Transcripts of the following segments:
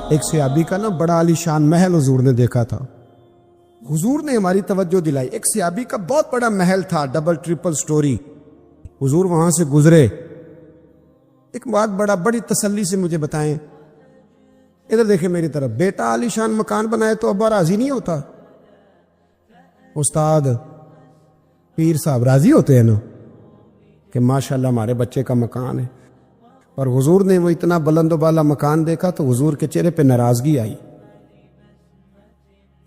ایک صحابی کا نا بڑا عالی شان محل حضور نے دیکھا تھا. حضور نے ہماری توجہ دلائی. ایک صحابی کا بہت بڑا محل تھا, ڈبل ٹرپل سٹوری. حضور وہاں سے گزرے. ایک بات بڑی تسلی سے مجھے بتائیں, ادھر دیکھیں میری طرف, بیٹا عالی شان مکان بنائے تو ابا راضی نہیں ہوتا؟ استاد پیر صاحب راضی ہوتے ہیں نا کہ ماشاءاللہ ہمارے بچے کا مکان ہے. اور حضور نے وہ اتنا بلند و بالا مکان دیکھا تو حضور کے چہرے پہ ناراضگی آئی.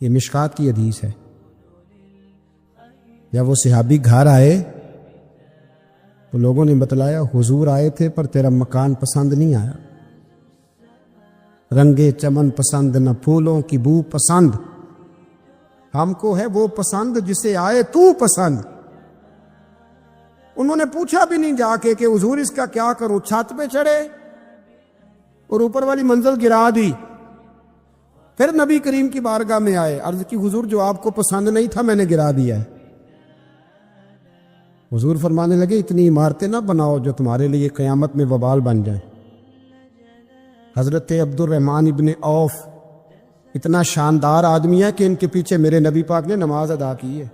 یہ مشکات کی حدیث ہے. جب وہ صحابی گھر آئے تو لوگوں نے بتلایا حضور آئے تھے پر تیرا مکان پسند نہیں آیا. رنگے چمن پسند نہ پھولوں کی بو پسند, ہم کو ہے وہ پسند جسے آئے تو پسند. انہوں نے پوچھا بھی نہیں جا کے کہ حضور اس کا کیا کروں, چھت پہ چڑھے اور اوپر والی منزل گرا دی. پھر نبی کریم کی بارگاہ میں آئے, عرض کی حضور جو آپ کو پسند نہیں تھا میں نے گرا دیا ہے. حضور فرمانے لگے اتنی عمارتیں نہ بناؤ جو تمہارے لیے قیامت میں وبال بن جائیں. حضرت عبد الرحمن ابن عوف اتنا شاندار آدمی ہے کہ ان کے پیچھے میرے نبی پاک نے نماز ادا کی ہے,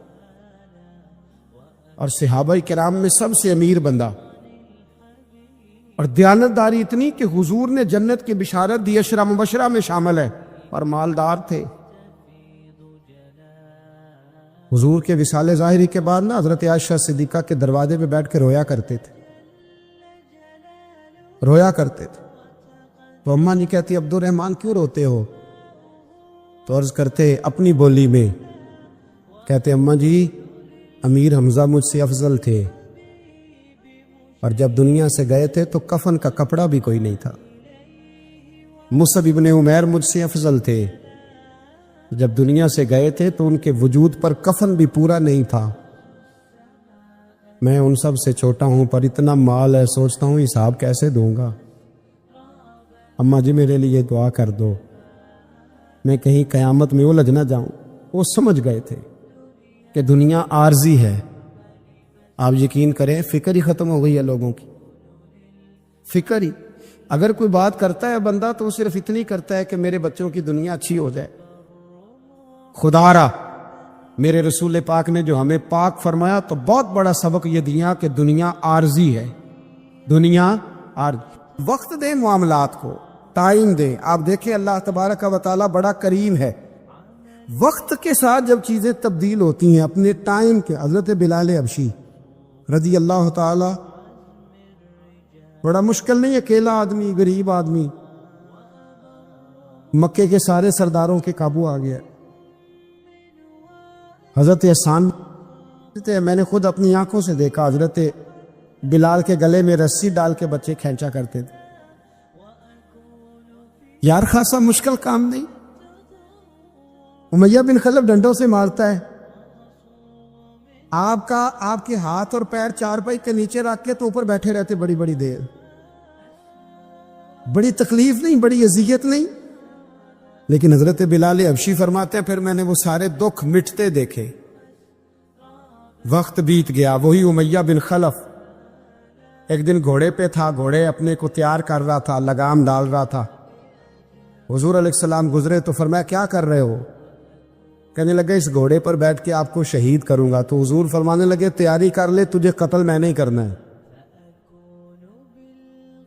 اور صحابہ کرام میں سب سے امیر بندہ, اور دیانتداری اتنی کہ حضور نے جنت کی بشارت دی, عشرہ مبشرہ میں شامل ہے, اور مالدار تھے. حضور کے وصال ظاہری کے بعد نا حضرت عائشہ صدیقہ کے دروازے پہ بیٹھ کے رویا کرتے تھے. تو اماں نہیں کہتی عبد الرحمن کیوں روتے ہو؟ تو عرض کرتے اپنی بولی میں, کہتے اماں جی امیر حمزہ مجھ سے افضل تھے, اور جب دنیا سے گئے تھے تو کفن کا کپڑا بھی کوئی نہیں تھا. مصعب ابن عمیر مجھ سے افضل تھے, جب دنیا سے گئے تھے تو ان کے وجود پر کفن بھی پورا نہیں تھا. میں ان سب سے چھوٹا ہوں پر اتنا مال ہے, سوچتا ہوں حساب کیسے دوں گا. اماں جی میرے لیے دعا کر دو, میں کہیں قیامت میں الجھ نہ جاؤں. وہ سمجھ گئے تھے کہ دنیا عارضی ہے. آپ یقین کریں فکر ہی ختم ہو گئی ہے لوگوں کی. فکر ہی, اگر کوئی بات کرتا ہے بندہ تو وہ صرف اتنی کرتا ہے کہ میرے بچوں کی دنیا اچھی ہو جائے. خدا را میرے رسول پاک نے جو ہمیں پاک فرمایا تو بہت بڑا سبق یہ دیا کہ دنیا عارضی ہے. دنیا عارضی. وقت دیں معاملات کو, ٹائم دیں. آپ دیکھیں اللہ تبارک و تعالی بڑا کریم ہے. وقت کے ساتھ جب چیزیں تبدیل ہوتی ہیں اپنے ٹائم کے, حضرت بلال حبشی رضی اللہ تعالی, بڑا مشکل نہیں, اکیلا آدمی, غریب آدمی, مکے کے سارے سرداروں کے قابو آ گیا. حضرت احسان میں نے خود اپنی آنکھوں سے دیکھا, حضرت بلال کے گلے میں رسی ڈال کے بچے کھینچا کرتے تھے. یار خاصا مشکل کام نہیں. امیہ بن خلف ڈنڈوں سے مارتا ہے, آپ کے ہاتھ اور پیر چارپائی کے نیچے رکھ کے تو اوپر بیٹھے رہتے بڑی بڑی دیر. بڑی تکلیف نہیں, بڑی اذیت نہیں. لیکن حضرت بلال حبشی فرماتے ہیں پھر میں نے وہ سارے دکھ مٹتے دیکھے. وقت بیت گیا. وہی امیہ بن خلف ایک دن گھوڑے پہ تھا, گھوڑے اپنے کو تیار کر رہا تھا, لگام ڈال رہا تھا. حضور علیہ السلام گزرے تو فرمایا کیا کر رہے ہو؟ کہنے لگے اس گھوڑے پر بیٹھ کے آپ کو شہید کروں گا. تو حضور فرمانے لگے تیاری کر لے, تجھے قتل میں نہیں کرنا ہے.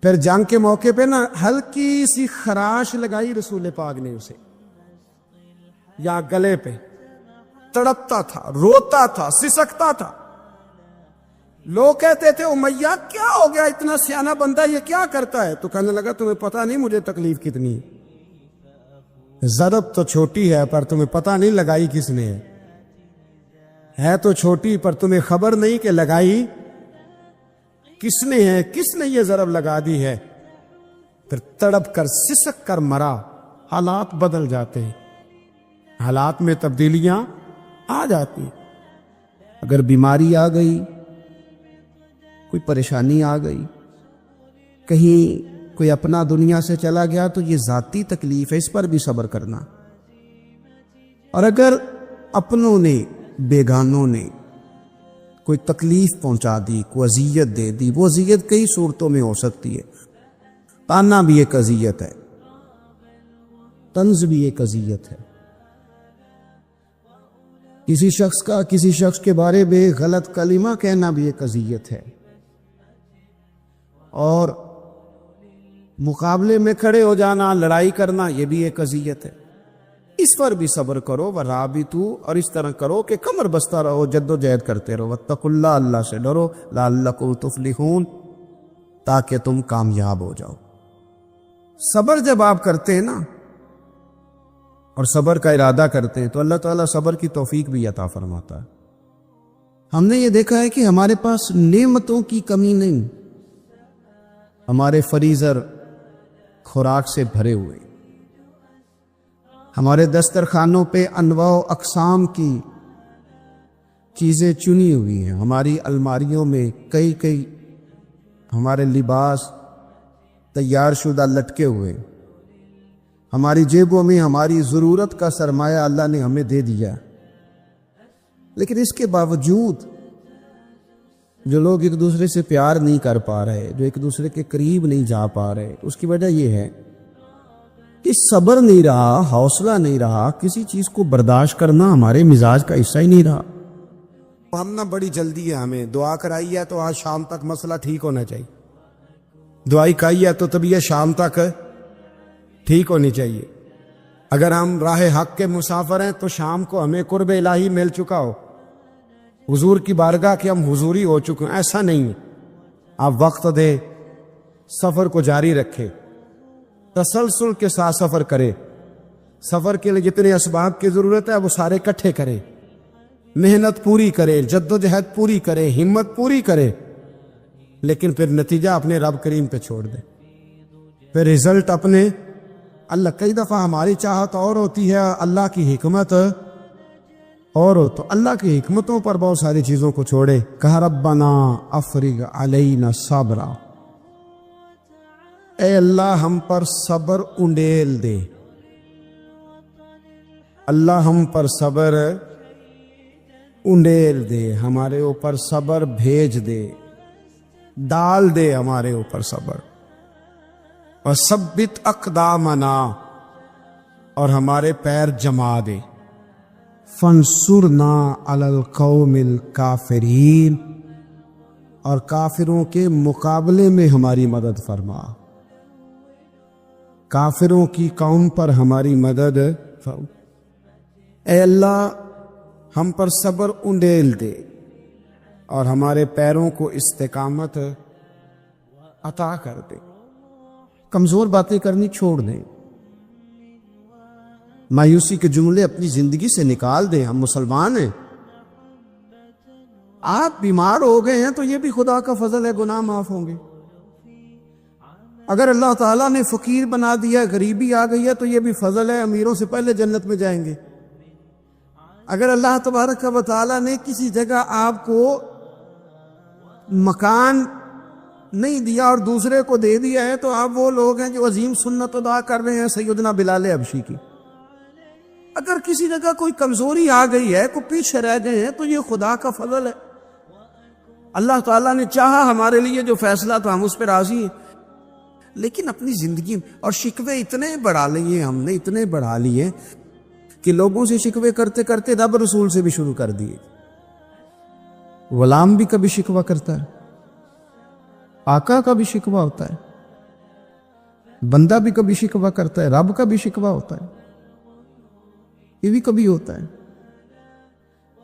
پھر جنگ کے موقع پہ نا ہلکی سی خراش لگائی رسول پاک نے اسے, یا گلے پہ, تڑپتا تھا, روتا تھا, سسکتا تھا. لوگ کہتے تھے امیہ کیا ہو گیا, اتنا سیانہ بندہ یہ کیا کرتا ہے؟ تو کہنے لگا تمہیں پتہ نہیں مجھے تکلیف کتنی ہے. ضرب تو چھوٹی ہے پر تمہیں پتہ نہیں لگائی کس نے ہے تو چھوٹی پر تمہیں خبر نہیں کہ لگائی کس نے ہے, کس نے یہ ضرب لگا دی ہے. پھر تڑپ کر سسک کر مرا. حالات بدل جاتے ہیں, حالات میں تبدیلیاں آ جاتی ہیں. اگر بیماری آ گئی, کوئی پریشانی آ گئی, کہیں کوئی اپنا دنیا سے چلا گیا تو یہ ذاتی تکلیف ہے, اس پر بھی صبر کرنا. اور اگر اپنوں نے بیگانوں نے کوئی تکلیف پہنچا دی, کوئی اذیت دے دی, وہ اذیت کئی صورتوں میں ہو سکتی ہے. تانا بھی ایک اذیت ہے. طنز بھی ایک اذیت ہے. کسی شخص کے بارے میں غلط کلمہ کہنا بھی ایک اذیت ہے. اور مقابلے میں کھڑے ہو جانا، لڑائی کرنا، یہ بھی ایک اذیت ہے. اس پر بھی صبر کرو. ورابطو، اور اس طرح کرو کہ کمر بستہ رہو، جد و جہد کرتے رہو. واتقوا اللہ، اللہ سے ڈرو. لعلکم تفلحون، تاکہ تم کامیاب ہو جاؤ. صبر جب آپ کرتے ہیں نا اور صبر کا ارادہ کرتے ہیں تو اللہ تعالیٰ صبر کی توفیق بھی عطا فرماتا ہے. ہم نے یہ دیکھا ہے کہ ہمارے پاس نعمتوں کی کمی نہیں، ہمارے فریزر خوراک سے بھرے ہوئے، ہمارے دسترخوانوں پہ انواع و اقسام کی چیزیں چنی ہوئی ہیں، ہماری الماریوں میں کئی ہمارے لباس تیار شدہ لٹکے ہوئے، ہماری جیبوں میں ہماری ضرورت کا سرمایہ اللہ نے ہمیں دے دیا. لیکن اس کے باوجود جو لوگ ایک دوسرے سے پیار نہیں کر پا رہے، جو ایک دوسرے کے قریب نہیں جا پا رہے، اس کی وجہ یہ ہے کہ صبر نہیں رہا، حوصلہ نہیں رہا، کسی چیز کو برداشت کرنا ہمارے مزاج کا حصہ ہی نہیں رہا. ہم نہ بڑی جلدی ہے، ہمیں دعا کرائی ہے تو آج شام تک مسئلہ ٹھیک ہونا چاہیے، دعائی کھائی ہے تو طبیعت شام تک ٹھیک ہونی چاہیے. اگر ہم راہ حق کے مسافر ہیں تو شام کو ہمیں قرب الہی مل چکا ہو، حضور کی بارگاہ کے ہم حضوری ہو چکے ہیں. ایسا نہیں ہے. آپ وقت دے، سفر کو جاری رکھے، تسلسل کے ساتھ سفر کرے، سفر کے لیے جتنے اسباب کی ضرورت ہے وہ سارے اکٹھے کرے، محنت پوری کرے، جد و جہد پوری کرے، ہمت پوری کرے، لیکن پھر نتیجہ اپنے رب کریم پہ چھوڑ دے. پھر رزلٹ اپنے اللہ. کئی دفعہ ہماری چاہت اور ہوتی ہے، اللہ کی حکمت اور ہو، تو اللہ کی حکمتوں پر بہت ساری چیزوں کو چھوڑے. کہا ربنا افرغ علینا صبرا، اے اللہ ہم پر صبر انڈیل دے، اللہ ہم پر صبر انڈیل دے، ہمارے اوپر صبر بھیج دے، ڈال دے ہمارے اوپر صبر. وثبت اقدامنا، اور ہمارے پیر جما دے. فانصرنا علی القوم الکافرین، اور کافروں کے مقابلے میں ہماری مدد فرما، کافروں کی قوم پر ہماری مدد فرما. اے اللہ ہم پر صبر انڈیل دے اور ہمارے پیروں کو استقامت عطا کر دے. کمزور باتیں کرنی چھوڑ دیں، مایوسی کے جملے اپنی زندگی سے نکال دیں. ہم مسلمان ہیں. آپ بیمار ہو گئے ہیں تو یہ بھی خدا کا فضل ہے، گناہ معاف ہوں گے. اگر اللہ تعالیٰ نے فقیر بنا دیا، غریبی آ گئی ہے تو یہ بھی فضل ہے، امیروں سے پہلے جنت میں جائیں گے. اگر اللہ تبارک و تعالیٰ نے کسی جگہ آپ کو مکان نہیں دیا اور دوسرے کو دے دیا ہے تو آپ وہ لوگ ہیں جو عظیم سنت ادا کر رہے ہیں سیدنا بلال حبشی کی. اگر کسی جگہ کوئی کمزوری آ گئی ہے، کوئی پیچھے رہ گئے ہیں تو یہ خدا کا فضل ہے. اللہ تعالیٰ نے چاہا ہمارے لیے جو فیصلہ تو ہم اس پہ راضی ہیں. لیکن اپنی زندگی اور شکوے اتنے بڑھا لیے، ہم نے اتنے بڑھا لیے کہ لوگوں سے شکوے کرتے کرتے رب رسول سے بھی شروع کر دیے. غلام بھی کبھی شکوہ کرتا ہے، آقا کا بھی شکوہ ہوتا ہے، بندہ بھی کبھی شکوہ کرتا ہے، رب کا بھی شکوہ ہوتا ہے، یہ بھی کبھی ہوتا ہے.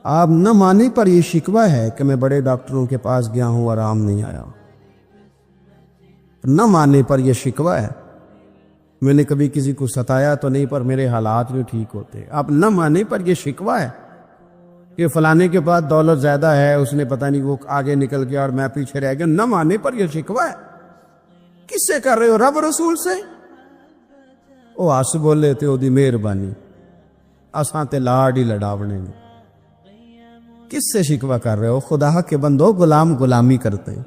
آپ نہ مانے پر یہ شکوہ ہے کہ میں بڑے ڈاکٹروں کے پاس گیا ہوں، آرام نہیں آیا. نہ مانے پر یہ شکوہ ہے میں نے کبھی کسی کو ستایا تو نہیں پر میرے حالات بھی ٹھیک ہوتے. آپ نہ مانے پر یہ شکوہ ہے کہ فلانے کے پاس دولت زیادہ ہے، اس نے پتہ نہیں وہ آگے نکل گیا اور میں پیچھے رہ گیا. نہ مانے پر یہ شکوہ ہے. کس سے کر رہے ہو؟ رب رسول سے. وہ آس بولے تے دی مہربانی اساں تے لاڈ ہی لڑاونے نے. کس سے شکوہ کر رہے ہو؟ خدا کے بندو، غلام غلامی کرتے ہیں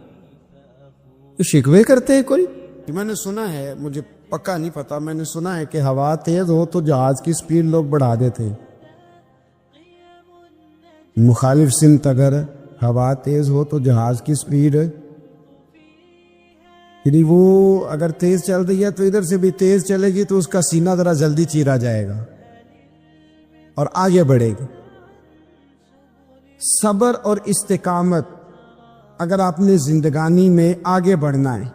تو شکوے کرتے ہیں کوئی. میں نے سنا ہے، مجھے پکا نہیں پتا، میں نے سنا ہے کہ ہوا تیز ہو تو جہاز کی سپیڈ لوگ بڑھا دیتے ہیں. مخالف سمت اگر ہوا تیز ہو تو جہاز کی سپیڈ یعنی وہ اگر تیز چل رہی ہے تو ادھر سے بھی تیز چلے گی تو اس کا سینہ ذرا جلدی چیرا جائے گا اور آگے بڑھے گی۔ صبر اور استقامت اگر آپ نے زندگانی میں آگے بڑھنا ہے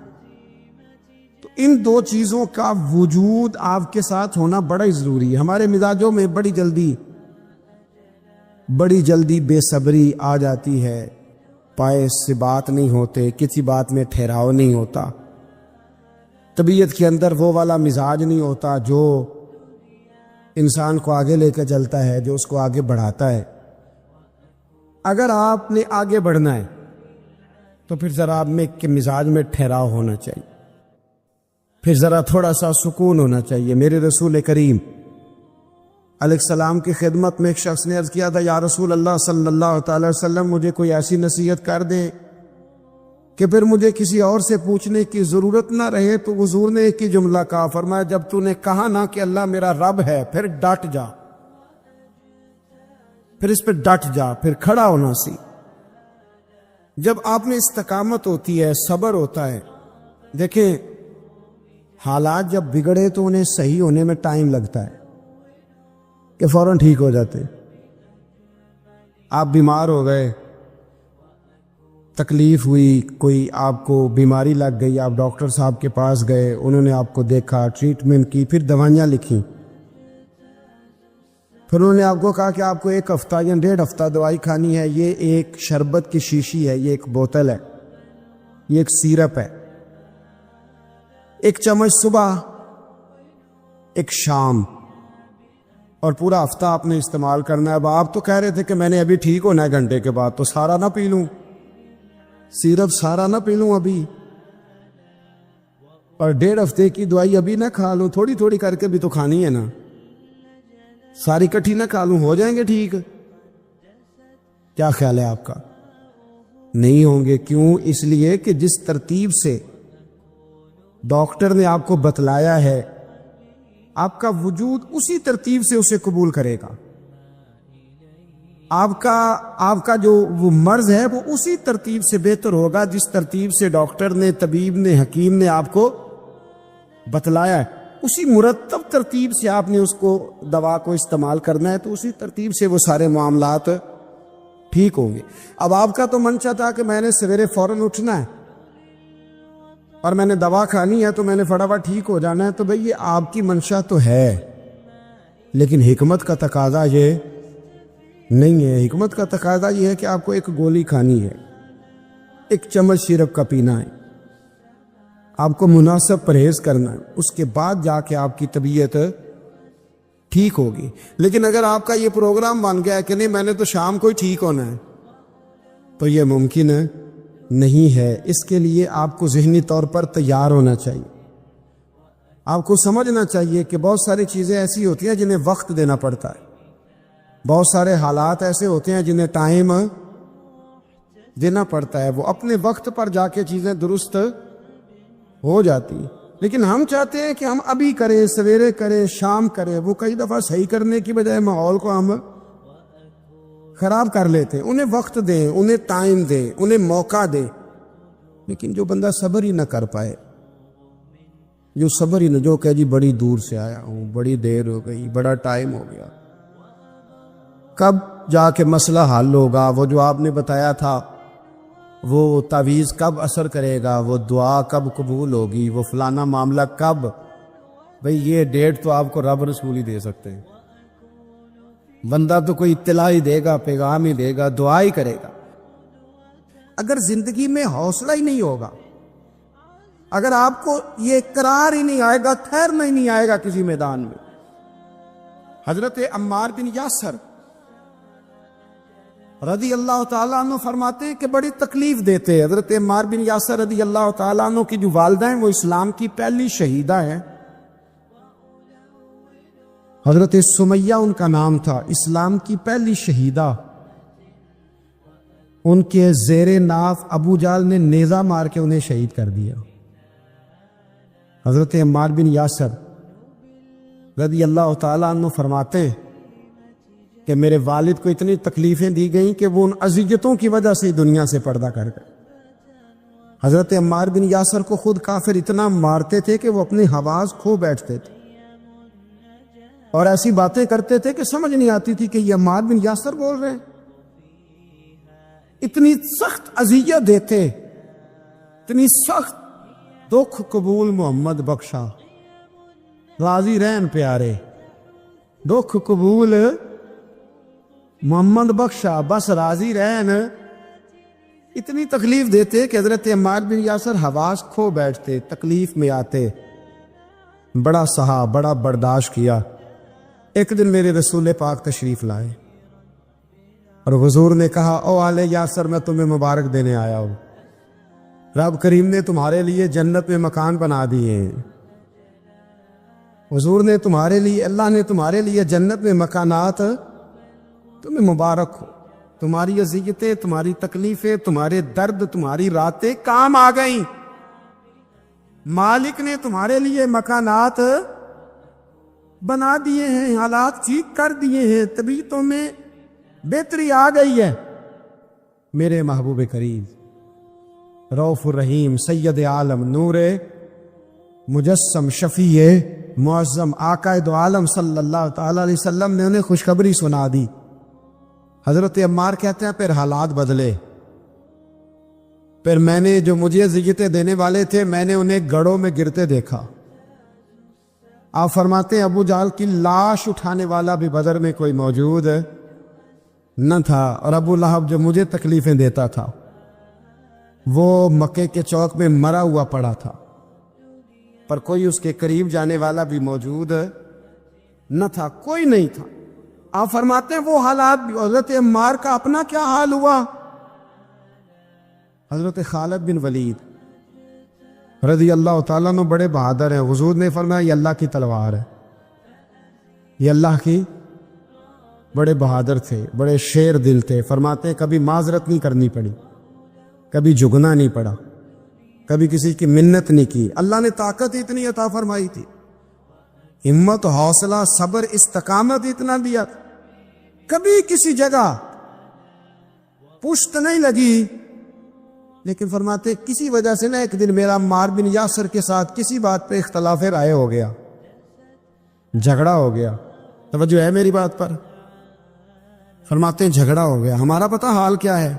تو ان دو چیزوں کا وجود آپ کے ساتھ ہونا بڑا ہی ضروری ہے۔ ہمارے مزاجوں میں بڑی جلدی بے صبری آ جاتی ہے، پائے سے بات نہیں ہوتے، کسی بات میں ٹھہراؤ نہیں ہوتا، طبیعت کے اندر وہ والا مزاج نہیں ہوتا جو انسان کو آگے لے کے چلتا ہے، جو اس کو آگے بڑھاتا ہے۔ اگر آپ نے آگے بڑھنا ہے تو پھر ذرا آپ میں کے مزاج میں ٹھہراؤ ہونا چاہیے، پھر ذرا تھوڑا سا سکون ہونا چاہیے۔ میرے رسول کریم علیہ السلام کی خدمت میں ایک شخص نے عرض کیا تھا، یا رسول اللہ صلی اللہ تعالی وسلم مجھے کوئی ایسی نصیحت کر دیں کہ پھر مجھے کسی اور سے پوچھنے کی ضرورت نہ رہے۔ تو حضور نے ایک ہی جملہ کہا، فرمایا جب تو نے کہا نا کہ اللہ میرا رب ہے، پھر ڈٹ جا، پھر اس پہ ڈٹ جا، پھر کھڑا ہونا سی۔ جب آپ میں استقامت ہوتی ہے، صبر ہوتا ہے، دیکھیں حالات جب بگڑے تو انہیں صحیح ہونے میں ٹائم لگتا ہے کہ فوراً ٹھیک ہو جاتے۔ آپ بیمار ہو گئے، تکلیف ہوئی، کوئی آپ کو بیماری لگ گئی، آپ ڈاکٹر صاحب کے پاس گئے، انہوں نے آپ کو دیکھا، ٹریٹمنٹ کی، پھر دوائیاں لکھیں، پھر انہوں نے آپ کو کہا کہ آپ کو 1 ہفتہ یا 1.5 ہفتہ دوائی کھانی ہے، یہ ایک شربت کی شیشی ہے، یہ ایک بوتل ہے، یہ ایک سیرپ ہے، 1 چمچ صبح 1 شام، اور پورا ہفتہ آپ نے استعمال کرنا ہے۔ اب آپ تو کہہ رہے تھے کہ میں نے ابھی ٹھیک ہونا ہے گھنٹے کے بعد، تو سارا نہ پی لوں، سیرپ سارا نہ پی لوں ابھی، اور 1.5 ہفتے کی دوائی ابھی نہ کھا لوں، تھوڑی تھوڑی کر کے بھی تو کھانی ہے نا، ساری کٹھی نہ کھا لوں، ہو جائیں گے ٹھیک؟ کیا خیال ہے آپ کا؟ نہیں ہوں گے۔ کیوں؟ اس لیے کہ جس ترتیب سے ڈاکٹر نے آپ کو بتلایا ہے، آپ کا وجود اسی ترتیب سے اسے قبول کرے گا۔ آپ کا جو وہ مرض ہے وہ اسی ترتیب سے بہتر ہوگا جس ترتیب سے ڈاکٹر نے، طبیب نے، حکیم نے آپ کو بتلایا ہے، اسی مرتب ترتیب سے آپ نے اس کو دوا کو استعمال کرنا ہے، تو اسی ترتیب سے وہ سارے معاملات ٹھیک ہوں گے۔ اب آپ کا تو منشا تھا کہ میں نے سویرے فوراً اٹھنا ہے اور میں نے دوا کھانی ہے تو میں نے فٹافٹ ٹھیک ہو جانا ہے، تو بھئی یہ آپ کی منشا تو ہے، لیکن حکمت کا تقاضا یہ نہیں ہے۔ حکمت کا تقاضا یہ ہے کہ آپ کو 1 گولی کھانی ہے، 1 چمچ سیرپ کا پینا ہے، آپ کو مناسب پرہیز کرنا ہے، اس کے بعد جا کے آپ کی طبیعت ٹھیک ہوگی۔ لیکن اگر آپ کا یہ پروگرام بن گیا ہے کہ نہیں میں نے تو شام کو ہی ٹھیک ہونا ہے، تو یہ ممکن نہیں ہے۔ اس کے لیے آپ کو ذہنی طور پر تیار ہونا چاہیے، آپ کو سمجھنا چاہیے کہ بہت ساری چیزیں ایسی ہوتی ہیں جنہیں وقت دینا پڑتا ہے، بہت سارے حالات ایسے ہوتے ہیں جنہیں ٹائم دینا پڑتا ہے، وہ اپنے وقت پر جا کے چیزیں درست ہو جاتی ہیں۔ لیکن ہم چاہتے ہیں کہ ہم ابھی کریں، سویرے کریں، شام کریں، وہ کئی دفعہ صحیح کرنے کی بجائے ماحول کو ہم خراب کر لیتے ہیں۔ انہیں وقت دیں، انہیں ٹائم دیں، انہیں موقع دیں۔ لیکن جو بندہ صبر ہی نہ کر پائے، جو صبر ہی نہ، جو کہ جی بڑی دور سے آیا ہوں، بڑی دیر ہو گئی، بڑا ٹائم ہو گیا، کب جا کے مسئلہ حل ہوگا؟ وہ جو آپ نے بتایا تھا وہ تعویذ کب اثر کرے گا؟ وہ دعا کب قبول ہوگی؟ وہ فلانا معاملہ کب؟ بھئی یہ ڈیٹ تو آپ کو رب رسول ہی دے سکتے ہیں، بندہ تو کوئی اطلاع ہی دے گا، پیغام ہی دے گا، دعا ہی کرے گا۔ اگر زندگی میں حوصلہ ہی نہیں ہوگا، اگر آپ کو یہ قرار ہی نہیں آئے گا، ٹھہرنا ہی نہیں آئے گا کسی میدان میں۔ حضرت عمار بن یاسر رضی اللہ تعالیٰ عنہ فرماتے ہیں کہ بڑی تکلیف دیتے ہیں۔ حضرت عمار بن یاسر رضی اللہ تعالیٰ عنہ کی جو والدہ ہیں وہ اسلام کی پہلی شہیدہ ہیں، حضرت سمیہ ان کا نام تھا، اسلام کی پہلی شہیدہ۔ ان کے زیر ناف ابو جہل نے نیزہ مار کے انہیں شہید کر دیا۔ حضرت عمار بن یاسر رضی اللہ تعالیٰ عنہ فرماتے ہیں کہ میرے والد کو اتنی تکلیفیں دی گئیں کہ وہ ان اذیتوں کی وجہ سے دنیا سے پردہ کر گئے۔ حضرت عمار بن یاسر کو خود کافر اتنا مارتے تھے کہ وہ اپنی حواس کھو بیٹھتے تھے اور ایسی باتیں کرتے تھے کہ سمجھ نہیں آتی تھی کہ یہ عمار بن یاسر بول رہے ہیں. اتنی سخت اذیت دیتے، اتنی سخت. دکھ قبول محمد بخشا، راضی رہن پیارے. دکھ قبول محمد بخشا، بس راضی رہن. اتنی تکلیف دیتے کہ حضرت عمار بن یاسر حواس کھو بیٹھتے، تکلیف میں آتے. بڑا سہا، بڑا برداشت کیا. ایک دن میرے رسول پاک تشریف لائے اور حضور نے کہا او آل یاسر میں تمہیں مبارک دینے آیا ہوں. رب کریم نے تمہارے لیے جنت میں مکان بنا دیے ہیں. حضور نے تمہارے لیے، اللہ نے تمہارے لیے جنت میں مکانات، تمہیں مبارک ہو. تمہاری اذیتیں، تمہاری تکلیفیں، تمہارے درد، تمہاری راتیں کام آ گئیں. مالک نے تمہارے لیے مکانات بنا دیے ہیں، حالات ٹھیک کر دیے ہیں، طبیعتوں میں بہتری آ گئی ہے. میرے محبوب کریم رؤوف الرحیم سید عالم نور مجسم شفیع معظم آقا دو عالم صلی اللہ تعالی علیہ وسلم نے انہیں خوشخبری سنا دی. حضرت عمار کہتے ہیں پھر حالات بدلے. پھر میں نے جو مجھے اذیتیں دینے والے تھے میں نے انہیں گڑھوں میں گرتے دیکھا. آپ فرماتے ہیں ابو جہل کی لاش اٹھانے والا بھی بدر میں کوئی موجود نہ تھا، اور ابو لہب جو مجھے تکلیفیں دیتا تھا وہ مکے کے چوک میں مرا ہوا پڑا تھا، پر کوئی اس کے قریب جانے والا بھی موجود نہ تھا، کوئی نہیں تھا. آپ فرماتے ہیں وہ حالات بھی. حضرت عمار کا اپنا کیا حال ہوا؟ حضرت خالد بن ولید رضی اللہ تعالیٰ عنہ بڑے بہادر ہیں. حضور نے فرمایا یہ اللہ کی تلوار ہے، یہ اللہ کی. بڑے بہادر تھے، بڑے شیر دل تھے. فرماتے ہیں کبھی معذرت نہیں کرنی پڑی، کبھی جھکنا نہیں پڑا، کبھی کسی کی منت نہیں کی. اللہ نے طاقت اتنی عطا فرمائی تھی، ہمت، حوصلہ، صبر، استقامت اتنا دیا. کبھی کسی جگہ پشت نہیں لگی. لیکن فرماتے کسی وجہ سے نا ایک دن میرا عمار بن یاسر کے ساتھ کسی بات پہ اختلاف رائے ہو گیا، جھگڑا ہو گیا. توجہ ہے میری بات پر؟ فرماتے ہیں جھگڑا ہو گیا. ہمارا پتہ حال کیا ہے؟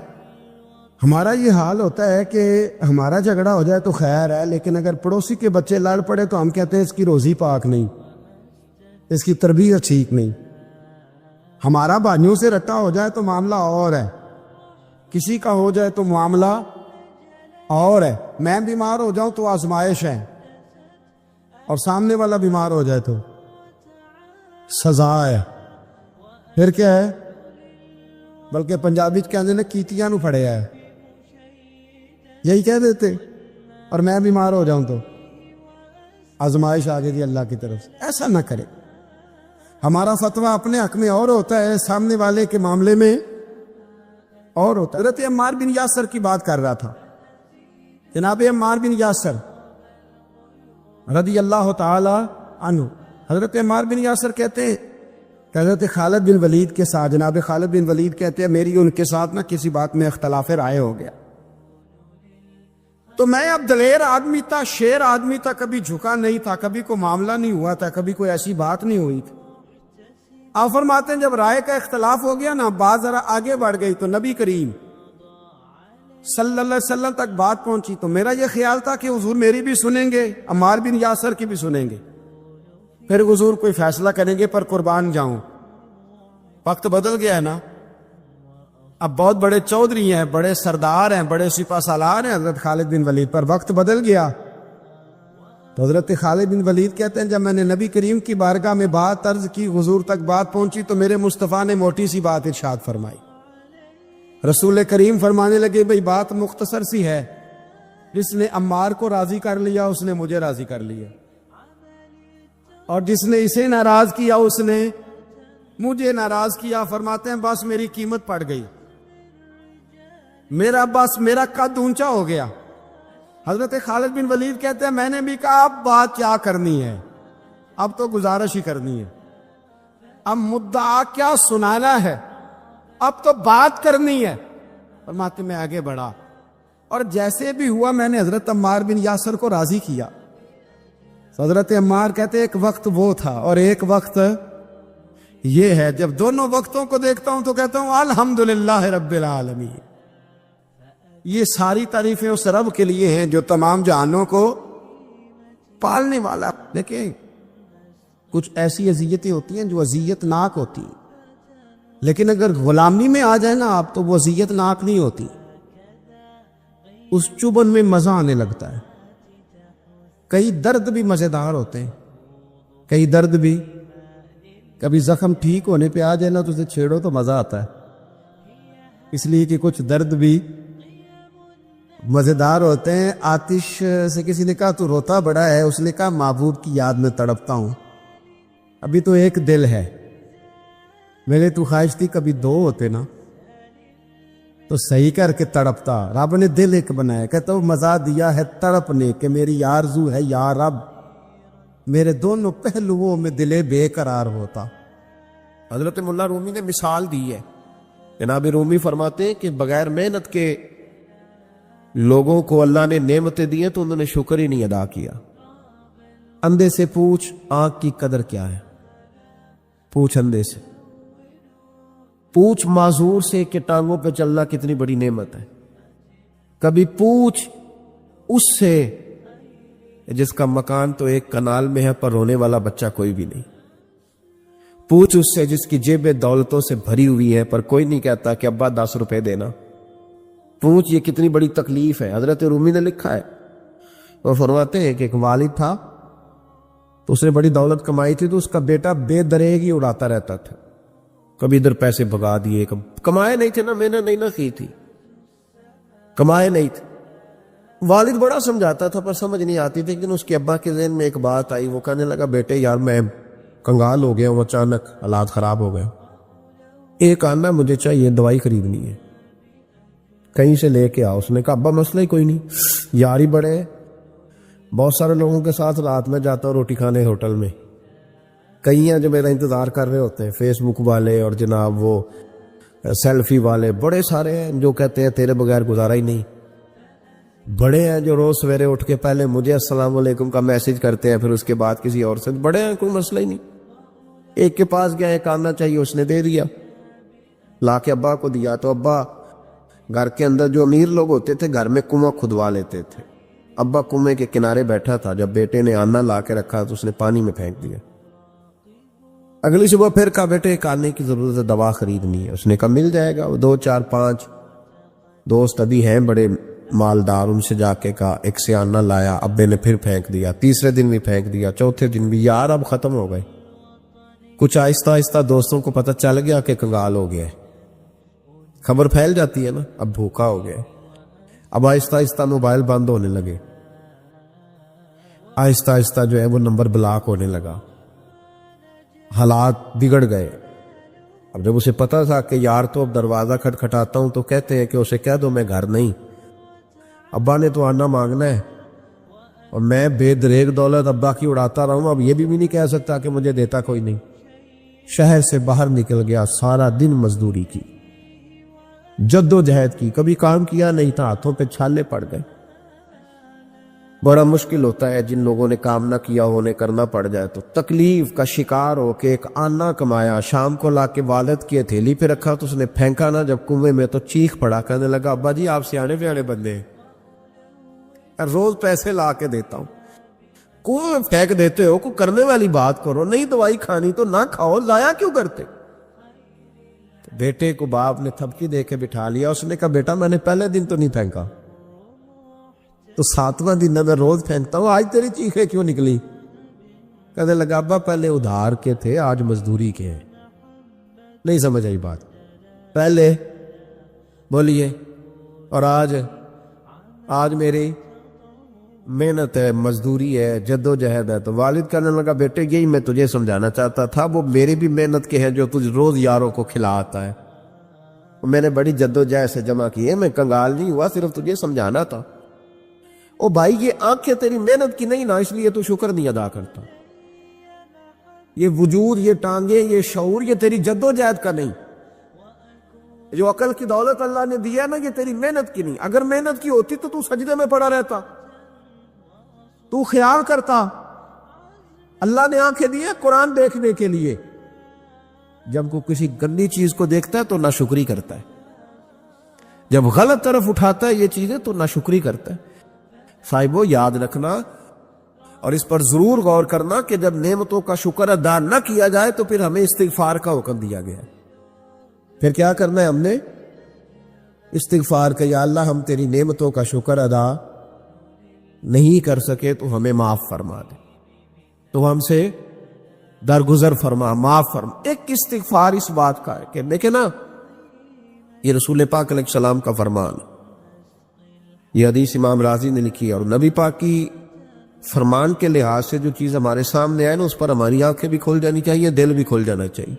ہمارا یہ حال ہوتا ہے کہ ہمارا جھگڑا ہو جائے تو خیر ہے، لیکن اگر پڑوسی کے بچے لڑ پڑے تو ہم کہتے ہیں اس کی روزی پاک نہیں، اس کی تربیت ٹھیک نہیں. ہمارا بھائیوں سے رٹا ہو جائے تو معاملہ اور ہے، کسی کا ہو جائے تو معاملہ اور ہے. میں بیمار ہو جاؤں تو آزمائش ہے، اور سامنے والا بیمار ہو جائے تو سزا ہے. پھر کیا ہے؟ بلکہ پنجابی کہتے ہیں کیتیاں نو پھڑیا ہے، یہی کہہ دیتے. اور میں بیمار ہو جاؤں تو آزمائش آ گئی اللہ کی طرف سے. ایسا نہ کرے. ہمارا فتویٰ اپنے حق میں اور ہوتا ہے، سامنے والے کے معاملے میں اور ہوتا ہے. حضرت عمار بن یاسر کی بات کر رہا تھا. جناب عمار بن یاسر رضی اللہ تعالی عنہ، حضرت عمار بن یاسر کہتے ہیں کہ حضرت خالد بن ولید کے ساتھ، جناب خالد بن ولید کہتے ہیں میری ان کے ساتھ نہ کسی بات میں اختلاف رائے ہو گیا. تو میں اب دلیر آدمی تھا، شیر آدمی تھا، کبھی جھکا نہیں تھا، کبھی کوئی معاملہ نہیں ہوا تھا، کبھی کوئی ایسی بات نہیں ہوئی تھی. آپ فرماتے ہیں جب رائے کا اختلاف ہو گیا نا، بات ذرا آگے بڑھ گئی تو نبی کریم صلی اللہ علیہ وسلم تک بات پہنچی. تو میرا یہ خیال تھا کہ حضور میری بھی سنیں گے، عمار بن یاسر کی بھی سنیں گے، پھر حضور کوئی فیصلہ کریں گے. پر قربان جاؤں وقت بدل گیا ہے نا. اب بہت بڑے چودھری ہیں، بڑے سردار ہیں، بڑے سپہ سالار ہیں حضرت خالد بن ولید، پر وقت بدل گیا. تو حضرت خالد بن ولید کہتے ہیں جب میں نے نبی کریم کی بارگاہ میں بات عرض کی، حضور تک بات پہنچی، تو میرے مصطفیٰ نے موٹی سی بات ارشاد فرمائی. رسول کریم فرمانے لگے بھئی بات مختصر سی ہے، جس نے عمار کو راضی کر لیا اس نے مجھے راضی کر لیا، اور جس نے اسے ناراض کیا اس نے مجھے ناراض کیا. فرماتے ہیں بس میری قیمت پڑ گئی، میرا قد اونچا ہو گیا. حضرت خالد بن ولید کہتے ہیں میں نے بھی کہا اب بات کیا کرنی ہے، اب تو گزارش ہی کرنی ہے، اب مدعا کیا سنانا ہے، اب تو بات کرنی ہے. فرماتے میں آگے بڑھا اور جیسے بھی ہوا میں نے حضرت عمار بن یاسر کو راضی کیا. حضرت عمار کہتے ایک وقت وہ تھا اور ایک وقت یہ ہے. جب دونوں وقتوں کو دیکھتا ہوں تو کہتا ہوں الحمدللہ رب العالمین. یہ ساری تعریفیں اس رب کے لیے ہیں جو تمام جہانوں کو پالنے والا. دیکھیں کچھ ایسی اذیتیں ہوتی ہیں جو اذیت ناک ہوتی ہیں، لیکن اگر غلامی میں آ جائے نا آپ تو وہ اذیت ناک نہیں ہوتی. اس چبن میں مزہ آنے لگتا ہے. کئی درد بھی مزیدار ہوتے ہیں، کئی درد بھی. کبھی زخم ٹھیک ہونے پہ آ جائے نا تو اسے چھیڑو تو مزہ آتا ہے، اس لیے کہ کچھ درد بھی مزیدار ہوتے ہیں. آتش سے کسی نے کہا تو روتا بڑا ہے، اس نے کہا محبوب کی یاد میں تڑپتا ہوں. ابھی تو ایک دل ہے، میرے تو خواہش تھی کبھی دو ہوتے نا تو صحیح کر کے تڑپتا. رب نے دل ایک بنایا. کہتا وہ مزہ دیا ہے تڑپنے کہ میری آرزو ہے یا رب میرے دونوں پہلوؤں میں دل بے قرار ہوتا. حضرت مولا رومی نے مثال دی ہے. جناب رومی فرماتے ہیں کہ بغیر محنت کے لوگوں کو اللہ نے نعمتیں دی ہیں تو انہوں نے شکر ہی نہیں ادا کیا. اندھے سے پوچھ آنکھ کی قدر کیا ہے. پوچھ اندھے سے، پوچھ معذور سے کہ ٹانگوں پہ چلنا کتنی بڑی نعمت ہے. کبھی پوچھ اس سے جس کا مکان تو ایک کنال میں ہے پر رونے والا بچہ کوئی بھی نہیں. پوچھ اس سے جس کی جیبیں دولتوں سے بھری ہوئی ہے پر کوئی نہیں کہتا کہ ابا 10 روپے دینا. پوچھ یہ کتنی بڑی تکلیف ہے. حضرت رومی نے لکھا ہے، وہ فرماتے ہیں کہ ایک والد تھا تو اس نے بڑی دولت کمائی تھی تو اس کا بیٹا بے دریغ ہی اڑاتا رہتا تھا. کبھی ادھر پیسے بھگا دیے، کمائے نہیں تھے نا، میں نے نہیں نہ کی تھی، کمائے نہیں تھے. والد بڑا سمجھاتا تھا پر سمجھ نہیں آتی تھی. لیکن اس کے ابا کے ذہن میں ایک بات آئی. وہ کہنے لگا بیٹے یار میں کنگال ہو گیا ہوں، اچانک حالات خراب ہو گئے. ایک آنا مجھے چاہیے، دوائی خریدنی ہے، کہیں سے لے کے آؤ. اس نے کہا ابا مسئلہ ہی کوئی نہیں، یار ہی بڑے ہیں. بہت سارے لوگوں کے ساتھ رات میں جاتا ہوں روٹی کھانے ہوٹل میں. کئی ہیں جو میرا انتظار کر رہے ہوتے ہیں، فیس بک والے اور جناب وہ سیلفی والے بڑے سارے ہیں جو کہتے ہیں تیرے بغیر گزارا ہی نہیں. بڑے ہیں جو روز سویرے اٹھ کے پہلے مجھے السلام علیکم کا میسج کرتے ہیں، پھر اس کے بعد کسی اور سے. بڑے ہیں، کوئی مسئلہ ہی نہیں. ایک کے پاس گیا، ایک آنا چاہیے، اس نے دے دیا، لا کے ابا کو دیا. تو ابا گھر کے اندر جو امیر لوگ ہوتے تھے گھر میں کنواں کھدوا لیتے تھے. ابا کنویں کے کنارے بیٹھا تھا، جب بیٹے نے آنا لا کے رکھا تو اس نے پانی میں پھینک دیا. اگلی صبح پھر کہا بیٹے ایک آنے کی ضرورت ہے، دوا خریدنی ہے. اس نے کہا مل جائے گا. 2 4 5 دوست ابھی ہیں بڑے مالدار، ان سے جا کے کہا، ایک سے آنا لایا. ابے نے پھر پھینک دیا، تیسرے دن بھی پھینک دیا، چوتھے دن بھی. یار اب ختم ہو گئے. کچھ آہستہ آہستہ دوستوں کو پتہ چل گیا کہ کنگال ہو گیا ہے. خبر پھیل جاتی ہے نا، اب بھوکا ہو گیا. اب آہستہ آہستہ موبائل بند ہونے لگے، آہستہ آہستہ جو ہے وہ نمبر بلاک ہونے لگا، حالات بگڑ گئے. اب جب اسے پتا تھا کہ یار تو اب دروازہ کھٹکھٹاتا ہوں تو کہتے ہیں کہ اسے کہہ دو میں گھر نہیں، ابا نے تو آنا مانگنا ہے اور میں بے دریغ دولت ابا کی اڑاتا رہا ہوں. اب یہ بھی نہیں کہہ سکتا کہ مجھے دیتا کوئی نہیں. شہر سے باہر نکل گیا، سارا دن مزدوری کی، جد و جہد کی، کبھی کام کیا نہیں تھا، ہاتھوں پہ چھالے پڑ گئے. بڑا مشکل ہوتا ہے جن لوگوں نے کام نہ کیا ہو انہیں کرنا پڑ جائے تو. تکلیف کا شکار ہو کے ایک آنا کمایا، شام کو لا کے والد کی ہتھیلی پہ رکھا تو اس نے پھینکا نا جب کنویں میں تو چیخ پڑا، کہنے لگا ابا جی آپ سیانے پیانے بندے ہیں، روز پیسے لا کے دیتا ہوں، کوئی پھینک دیتے ہو، کوئی کرنے والی بات کرو. نہیں دوائی کھانی تو نہ کھاؤ، لایا کیوں کرتے. بیٹے کو باپ نے تھپکی دے کے بٹھا لیا. اس نے کہا بیٹا میں نے پہلے دن تو نہیں پھینکا، تو 7واں دن میں روز پھینکتا ہوں، آج تیری چیخیں کیوں نکلی. کہنے لگا ابا پہلے ادھار کے تھے آج مزدوری کے ہیں. نہیں سمجھ آئی بات. پہلے بولیے اور آج میری محنت ہے، مزدوری ہے، جد و جہد ہے. تو والد کہنے لگا بیٹے یہی میں تجھے سمجھانا چاہتا تھا، وہ میری بھی محنت کے ہیں جو تجھ روز یاروں کو کھلاتا ہے، میں نے بڑی جد و جہد سے جمع کی ہے، میں کنگال نہیں ہوا، صرف تجھے سمجھانا تھا. او بھائی یہ آنکھیں تیری محنت کی نہیں نا، اس لیے تو شکر نہیں ادا کرتا. یہ وجود، یہ ٹانگیں، یہ شعور، یہ تیری جد و جہد کا نہیں. جو عقل کی دولت اللہ نے دیا نا، یہ تیری محنت کی نہیں. اگر محنت کی ہوتی تو سجدے میں پڑا رہتا، تو خیال کرتا. اللہ نے آنکھیں دی ہے قرآن دیکھنے کے لیے. جب کوئی کسی گندی چیز کو دیکھتا ہے تو ناشکری کرتا ہے، جب غلط طرف اٹھاتا ہے یہ چیزیں تو ناشکری کرتا ہے. صاحبو یاد رکھنا اور اس پر ضرور غور کرنا کہ جب نعمتوں کا شکر ادا نہ کیا جائے تو پھر ہمیں استغفار کا حکم دیا گیا ہے. پھر کیا کرنا ہے ہم نے؟ استغفار کہ یا اللہ ہم تیری نعمتوں کا شکر ادا نہیں کر سکے تو ہمیں معاف فرما دے، تو ہم سے درگزر فرما، معاف فرما. ایک استغفار اس بات کا ہے کہ دیکھیں نا، یہ رسول پاک علیہ السلام کا فرمان، یہ حدیث امام رازی نے لکھی ہے. اور نبی پاک کی فرمان کے لحاظ سے جو چیز ہمارے سامنے آئے نا، اس پر ہماری آنکھیں بھی کھل جانی چاہیے، دل بھی کھل جانا چاہیے.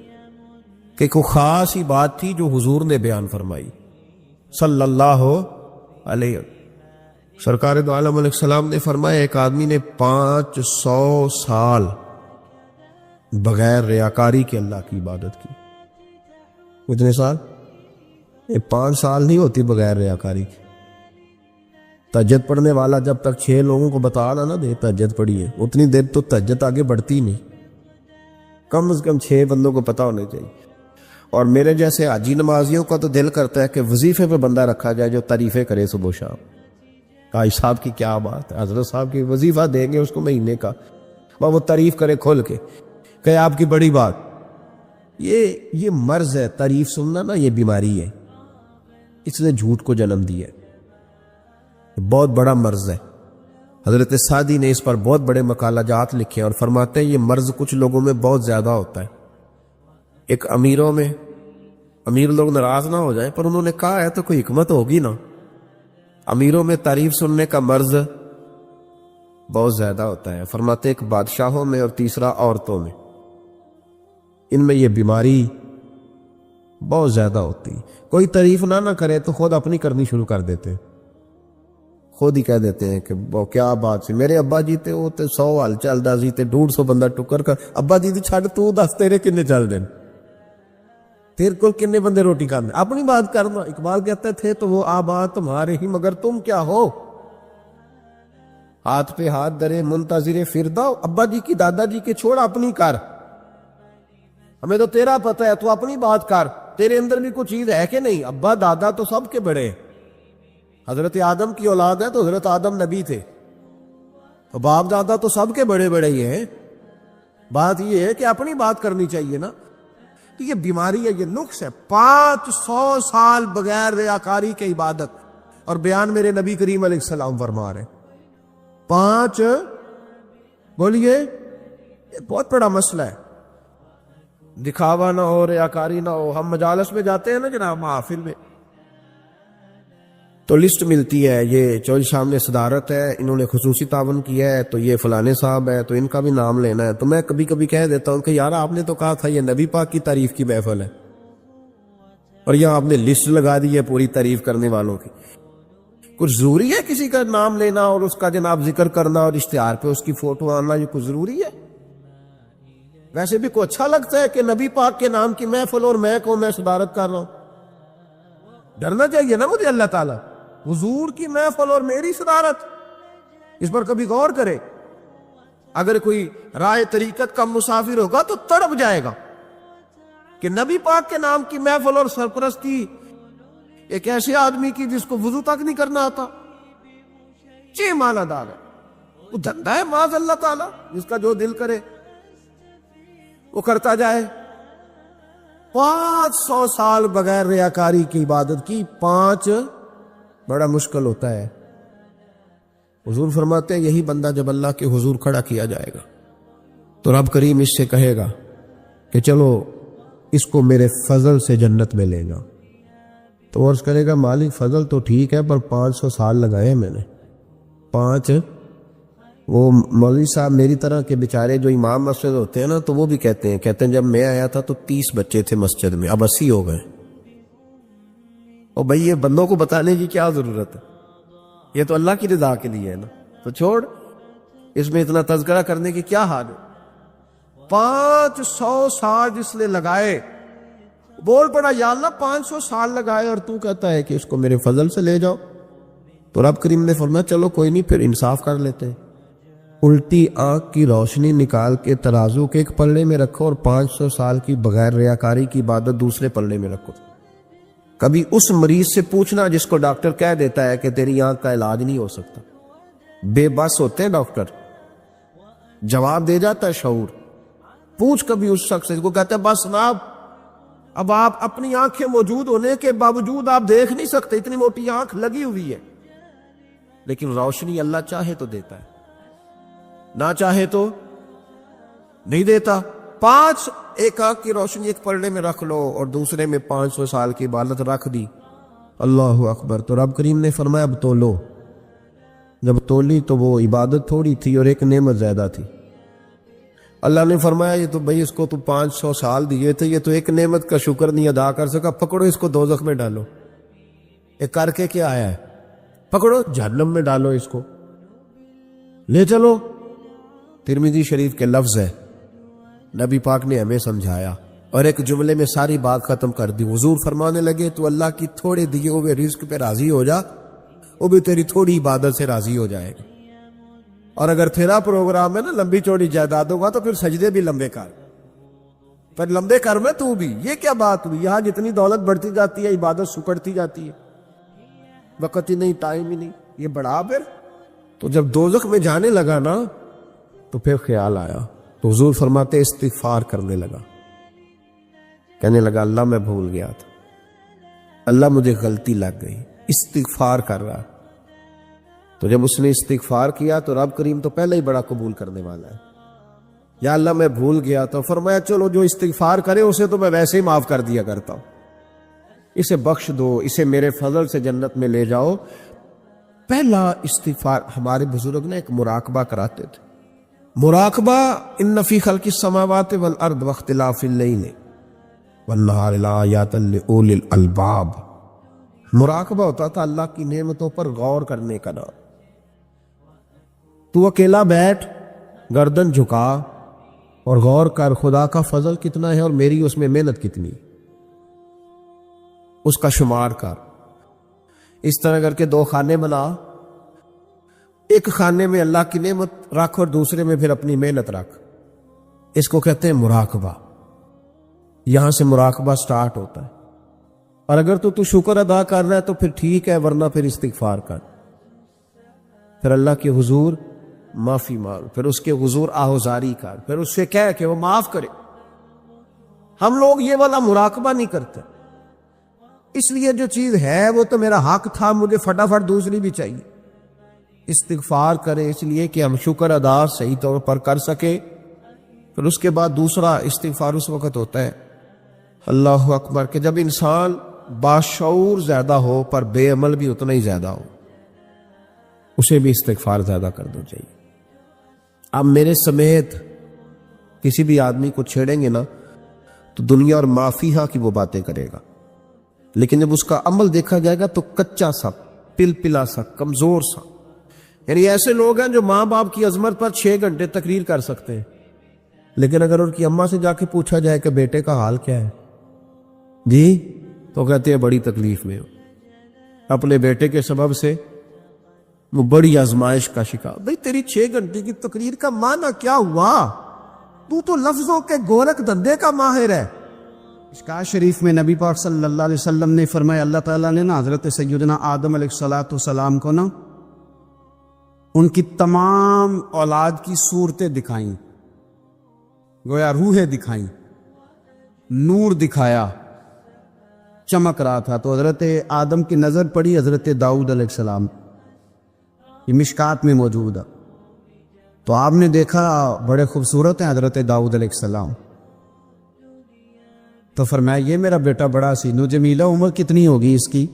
کہ کوئی خاص ہی بات تھی جو حضور نے بیان فرمائی صلی اللہ علیہ وسلم. سرکار دو عالم علیہ السلام نے فرمایا ایک آدمی نے 500 سال بغیر ریاکاری کے اللہ کی عبادت کی. کتنے سال؟ یہ 5 سال نہیں ہوتی بغیر ریاکاری کی. تہجد پڑھنے والا جب تک 6 لوگوں کو بتا نہ دے تہجد پڑھی ہے، اتنی دیر تو تہجد آگے بڑھتی نہیں. کم از کم 6 بندوں کو پتا ہونے چاہیے. اور میرے جیسے حاجی نمازیوں کا تو دل کرتا ہے کہ وظیفے پہ بندہ رکھا جائے جو تعریفیں کرے صبح و شام. حاج صاحب کی کیا بات ہے، حضرت صاحب کی وظیفہ دیں گے اس کو مہینے کا، وہ تعریف کرے کھول کے کہ آپ کی بڑی بات. یہ مرض ہے، تعریف سننا نا یہ بیماری ہے، اس نے جھوٹ کو جنم دیا ہے. بہت بڑا مرض ہے. حضرت سعدی نے اس پر بہت بڑے مقالہ جات لکھے اور فرماتے ہیں یہ مرض کچھ لوگوں میں بہت زیادہ ہوتا ہے. ایک امیروں میں، امیر لوگ ناراض نہ ہو جائیں پر انہوں نے کہا ہے تو کوئی حکمت ہوگی نا. امیروں میں تعریف سننے کا مرض بہت زیادہ ہوتا ہے. فرماتے ایک بادشاہوں میں اور تیسرا عورتوں میں، ان میں یہ بیماری بہت زیادہ ہوتی. کوئی تعریف نہ کرے تو خود اپنی کرنی شروع کر دیتے ہیں، خود ہی کہہ دیتے ہیں کہ وہ کیا بات سے میرے ابا جی تے وہ تے 100 حال چلدا سی تے 150 بندہ ٹکر کر ابا جی دی چھڈ تو دس تیرے کنے چل دین، تیرے کول کنے بندے روٹی کھاندے، اپنی بات کرنا. اقبال کہتے تھے تو وہ آبا تمہارے ہی مگر تم کیا ہو، ہاتھ پہ ہاتھ درے منتظر فردا. ابا جی کی دادا جی کے چھوڑ اپنی کر، ہمیں تو تیرا پتہ ہے، تو اپنی بات کر. تیرے اندر بھی کوئی چیز ہے کہ نہیں؟ ابا دادا تو سب کے بڑے، حضرت آدم کی اولاد ہے تو حضرت آدم نبی تھے، تو باپ دادا تو سب کے بڑے بڑے ہی ہیں. بات یہ ہے کہ اپنی بات کرنی چاہیے نا. تو یہ بیماری ہے، یہ نقص ہے. 500 سال بغیر ریاکاری کے عبادت، اور بیان میرے نبی کریم علیہ السلام فرما رہے 5. بولیے، یہ بہت بڑا مسئلہ ہے. دکھاوا نہ ہو، ریاکاری نہ ہو. ہم مجالس میں جاتے ہیں نا جناب، محافل میں، تو لسٹ ملتی ہے، یہ چودھری صاحب نے صدارت ہے، انہوں نے خصوصی تعاون کیا ہے، تو یہ فلانے صاحب ہے تو ان کا بھی نام لینا ہے. تو میں کبھی کبھی کہہ دیتا ہوں کہ یار آپ نے تو کہا تھا یہ نبی پاک کی تعریف کی محفل ہے، اور یہاں آپ نے لسٹ لگا دی ہے پوری تعریف کرنے والوں کی. کچھ ضروری ہے کسی کا نام لینا اور اس کا جناب ذکر کرنا اور اشتہار پہ اس کی فوٹو آنا؟ یہ کچھ ضروری ہے؟ ویسے بھی کوئی اچھا لگتا ہے کہ نبی پاک کے نام کی محفل اور میں صدارت کر رہا ہوں؟ ڈرنا چاہیے نا مجھے اللہ تعالیٰ. حضور کی محفل اور میری صدارت، اس پر کبھی غور کرے. اگر کوئی رائے طریقت کا مسافر ہوگا تو تڑپ جائے گا کہ نبی پاک کے نام کی محفل اور سرپرستی ایک ایسے آدمی کی جس کو وضو تک نہیں کرنا آتا. مالا دار ہے، وہ دھندا ہے معاذ اللہ تعالیٰ، جس کا جو دل کرے وہ کرتا جائے. 500 سال بغیر ریاکاری کی عبادت کی. 5 بڑا مشکل ہوتا ہے. حضور فرماتے ہیں یہی بندہ جب اللہ کے حضور کھڑا کیا جائے گا تو رب کریم اس سے کہے گا کہ چلو اس کو میرے فضل سے جنت میں لے جاؤ. تو وہ عرض کرے گا مالک فضل تو ٹھیک ہے پر 500 سال لگائے میں نے. 5 وہ مولوی صاحب میری طرح کے بیچارے جو امام مسجد ہوتے ہیں نا، تو وہ بھی کہتے ہیں جب میں آیا تھا تو 30 بچے تھے مسجد میں، اب 80 ہو گئے. اور بھئی یہ بندوں کو بتانے کی کیا ضرورت ہے؟ یہ تو اللہ کی رضا کے لیے ہے نا، تو چھوڑ، اس میں اتنا تذکرہ کرنے کی کیا حال ہے؟ 500 سال جس نے لگائے بول پڑا یا اللہ 500 سال لگائے اور تو کہتا ہے کہ اس کو میرے فضل سے لے جاؤ. تو رب کریم نے فرمایا چلو کوئی نہیں، پھر انصاف کر لیتے ہیں. الٹی آنکھ کی روشنی نکال کے ترازو کے ایک پلڑے میں رکھو اور 500 سال کی بغیر ریاکاری کی عبادت دوسرے پلڑے میں رکھو. کبھی اس مریض سے پوچھنا جس کو ڈاکٹر کہہ دیتا ہے کہ تیری آنکھ کا علاج نہیں ہو سکتا. بے بس ہوتے ہیں ڈاکٹر، جواب دے جاتا ہے شعور. پوچھ کبھی اس شخص سے، کو کہتا ہے بس جناب اب آپ اپنی آنکھیں موجود ہونے کے باوجود آپ دیکھ نہیں سکتے، اتنی موٹی آنکھ لگی ہوئی ہے. لیکن روشنی اللہ چاہے تو دیتا ہے، نہ چاہے تو نہیں دیتا. 5 ایک آنکھ کی روشنی ایک پلڑے میں رکھ لو اور دوسرے میں 500 سال کی عبادت رکھ دی. اللہ اکبر. تو رب کریم نے فرمایا اب تولو. جب تولی تو وہ عبادت تھوڑی تھی اور ایک نعمت زیادہ تھی. اللہ نے فرمایا یہ تو بھائی اس کو تو 500 سال دیے تھے، یہ تو ایک نعمت کا شکر نہیں ادا کر سکا، پکڑو اس کو دوزخ میں ڈالو. ایک کر کے کیا آیا ہے، پکڑو جہنم میں ڈالو، اس کو لے چلو. ترمذی شریف کے لفظ ہے، نبی پاک نے ہمیں سمجھایا اور ایک جملے میں ساری بات ختم کر دی. حضور فرمانے لگے تو اللہ کی تھوڑے دیے ہوئے رزق پہ راضی ہو جا، وہ بھی تیری تھوڑی عبادت سے راضی ہو جائے گا. اور اگر تیرا پروگرام ہے نا لمبی چوڑی جائیدادوں کا تو پھر سجدے بھی لمبے کر، پھر لمبے کر میں تو بھی. یہ کیا بات ہوئی، یہاں جتنی دولت بڑھتی جاتی ہے عبادت سکڑتی جاتی ہے، وقت ہی نہیں، ٹائم ہی نہیں. یہ بڑھا پھر. تو جب دوزخ میں جانے لگا نا تو پھر خیال آیا. تو حضور فرماتے استغفار کرنے لگا، کہنے لگا اللہ میں بھول گیا تھا، اللہ مجھے غلطی لگ گئی. استغفار کر رہا. تو جب اس نے استغفار کیا تو رب کریم تو پہلے ہی بڑا قبول کرنے والا ہے. یا اللہ میں بھول گیا. تو فرمایا چلو جو استغفار کرے اسے تو میں ویسے ہی معاف کر دیا کرتا ہوں، اسے بخش دو، اسے میرے فضل سے جنت میں لے جاؤ. پہلا استغفار ہمارے بزرگ نے ایک مراقبہ کراتے تھے. مراقبہ ان فی خلق السماوات والارض واختلاف اللیل والنہار لآیات لأولی الالباب. مراقبہ ہوتا تھا اللہ کی نعمتوں پر غور کرنے کا نام. تو اکیلا بیٹھ، گردن جھکا اور غور کر خدا کا فضل کتنا ہے اور میری اس میں محنت کتنی، اس کا شمار کر. اس طرح کر کے 2 خانے بنا، ایک خانے میں اللہ کی نعمت رکھ اور دوسرے میں پھر اپنی محنت رکھ. اس کو کہتے ہیں مراقبہ. یہاں سے مراقبہ سٹارٹ ہوتا ہے. اور اگر تو شکر ادا کر رہا ہے تو پھر ٹھیک ہے، ورنہ پھر استغفار کر، پھر اللہ کے حضور معافی مانگ، پھر اس کے حضور آہوزاری کر، پھر اس سے کہہ کہ وہ معاف کرے. ہم لوگ یہ والا مراقبہ نہیں کرتے، اس لیے جو چیز ہے وہ تو میرا حق تھا، مجھے فٹافٹ دوسری بھی چاہیے. استغفار کریں اس لیے کہ ہم شکر ادا صحیح طور پر کر سکے. پھر اس کے بعد دوسرا استغفار اس وقت ہوتا ہے اللہ اکبر کہ جب انسان باشعور زیادہ ہو پر بے عمل بھی اتنا ہی زیادہ ہو، اسے بھی استغفار زیادہ کر دو چاہیے. اب میرے سمیت کسی بھی آدمی کو چھیڑیں گے نا تو دنیا اور مافیہ کی وہ باتیں کرے گا، لیکن جب اس کا عمل دیکھا جائے گا تو کچا سا، پلپلا سا، کمزور سا. یعنی ایسے لوگ ہیں جو ماں باپ کی عظمت پر 6 گھنٹے تقریر کر سکتے ہیں، لیکن اگر ان کی اماں سے جا کے پوچھا جائے کہ بیٹے کا حال کیا ہے جی، تو کہتے ہیں بڑی تکلیف میں ہو. اپنے بیٹے کے سبب سے وہ بڑی آزمائش کا شکار. بھئی تیری 6 گھنٹے کی تقریر کا معنی کیا ہوا؟ تو لفظوں کے گورکھ دھندے کا ماہر ہے. مشکوٰۃ شریف میں نبی پاک صلی اللہ علیہ وسلم نے فرمایا اللہ تعالیٰ نے نا حضرت سیدنا آدم علیہ السلام کو نا ان کی تمام اولاد کی صورتیں دکھائیں، گویا روحیں دکھائیں، نور دکھایا، چمک رہا تھا. تو حضرت آدم کی نظر پڑی حضرت داؤد علیہ السلام. یہ مشکوٰۃ میں موجود ہے. تو آپ نے دیکھا بڑے خوبصورت ہیں حضرت داؤد علیہ السلام. تو فرمایا یہ میرا بیٹا بڑا حسین و جمیل، عمر کتنی ہوگی اس کی؟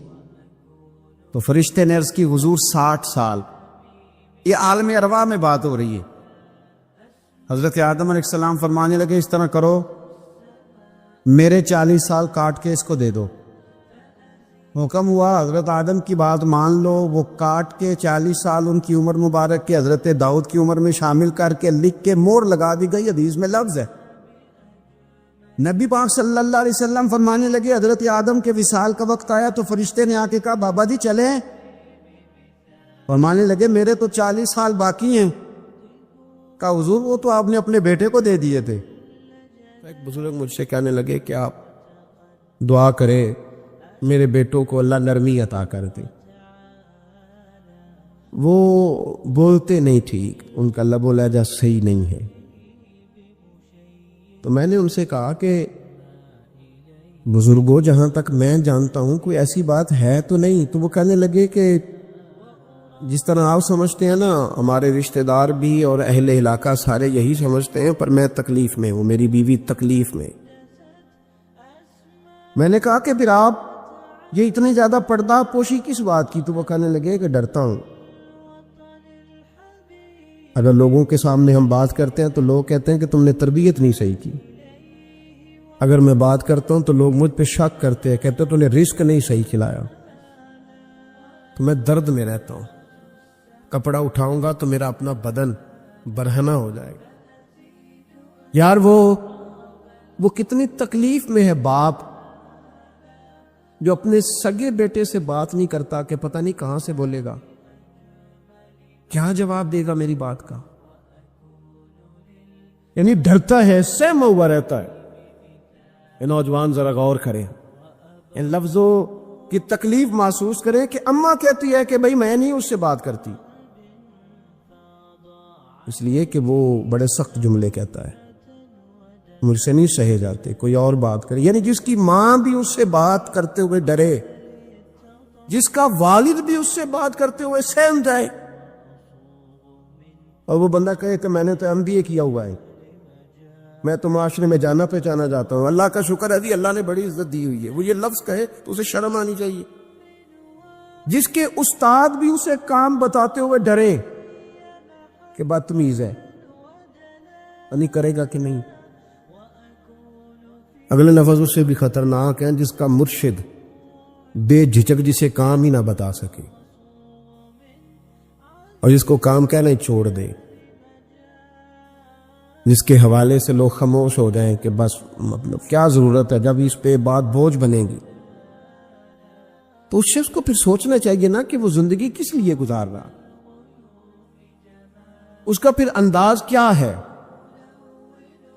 تو فرشتے نے عرض کی حضور 60 سال. یہ عالم ارواح میں بات ہو رہی ہے. حضرت آدم علیہ السلام فرمانے لگے اس طرح کرو، میرے 40 سال کاٹ کے اس کو دے دو. حکم ہوا، حضرت آدم کی بات مان لو. وہ کاٹ کے 40 سال ان کی عمر مبارک کے حضرت داؤد کی عمر میں شامل کر کے لکھ کے مور لگا دی گئی. حدیث میں لفظ ہے نبی پاک صلی اللہ علیہ وسلم فرمانے لگے حضرت آدم کے وصال کا وقت آیا تو فرشتے نے آ کے کہا بابا جی چلیں. فرمانے لگے میرے تو 40 سال باقی ہیں. کہا حضور وہ تو آپ نے اپنے بیٹے کو دے دیے تھے. ایک بزرگ مجھ سے کہنے لگے کہ آپ دعا کریں میرے بیٹوں کو اللہ نرمی عطا کر دے. وہ بولتے نہیں ٹھیک، ان کا لب و لہجہ صحیح نہیں ہے. تو میں نے ان سے کہا کہ بزرگوں جہاں تک میں جانتا ہوں کوئی ایسی بات ہے تو نہیں. تو وہ کہنے لگے کہ جس طرح آپ سمجھتے ہیں نا ہمارے رشتہ دار بھی اور اہل علاقہ سارے یہی سمجھتے ہیں، پر میں تکلیف میں ہوں، میری بیوی تکلیف میں. میں نے کہا کہ پھر آپ یہ اتنی زیادہ پردہ پوشی کس بات کی؟ تو وہ کہنے لگے کہ ڈرتا ہوں. اگر لوگوں کے سامنے ہم بات کرتے ہیں تو لوگ کہتے ہیں کہ تم نے تربیت نہیں صحیح کی. اگر میں بات کرتا ہوں تو لوگ مجھ پہ شک کرتے ہیں، کہتے ہیں تو نے رزق نہیں صحیح کھلایا. تو میں درد میں رہتا ہوں. کپڑا اٹھاؤں گا تو میرا اپنا بدن برہنہ ہو جائے گا. یار وہ کتنی تکلیف میں ہے باپ جو اپنے سگے بیٹے سے بات نہیں کرتا کہ پتہ نہیں کہاں سے بولے گا، کیا جواب دے گا میری بات کا. یعنی ڈرتا ہے، سہما ہوا رہتا ہے. یہ نوجوان ذرا غور کریں، ان لفظوں کی تکلیف محسوس کریں کہ اماں کہتی ہے کہ بھائی میں نہیں اس سے بات کرتی، اس لیے کہ وہ بڑے سخت جملے کہتا ہے، مجھ سے نہیں سہے جاتے، کوئی اور بات کرے. یعنی جس کی ماں بھی اس سے بات کرتے ہوئے ڈرے، جس کا والد بھی اس سے بات کرتے ہوئے سہم جائے، اور وہ بندہ کہے کہ میں نے تو MBA کیا ہوا ہے، میں تو معاشرے میں جانا پہچانا جاتا ہوں، اللہ کا شکر ہے جی اللہ نے بڑی عزت دی ہوئی ہے. وہ یہ لفظ کہے تو اسے شرم آنی چاہیے. جس کے استاد بھی اسے کام بتاتے ہوئے ڈرے کہ بدتمیز ہے، نہیں کرے گا کہ نہیں. اگلے لفظ اس سے بھی خطرناک ہیں جس کا مرشد بے جھجک جسے کام ہی نہ بتا سکے اور جس کو کام کہنا ہی چھوڑ دے، جس کے حوالے سے لوگ خاموش ہو جائیں کہ بس مطلب کیا ضرورت ہے، جب اس پہ بات بوجھ بنے گی. تو اس شخص کو پھر سوچنا چاہیے نا کہ وہ زندگی کس لیے گزار رہا، اس کا پھر انداز کیا ہے.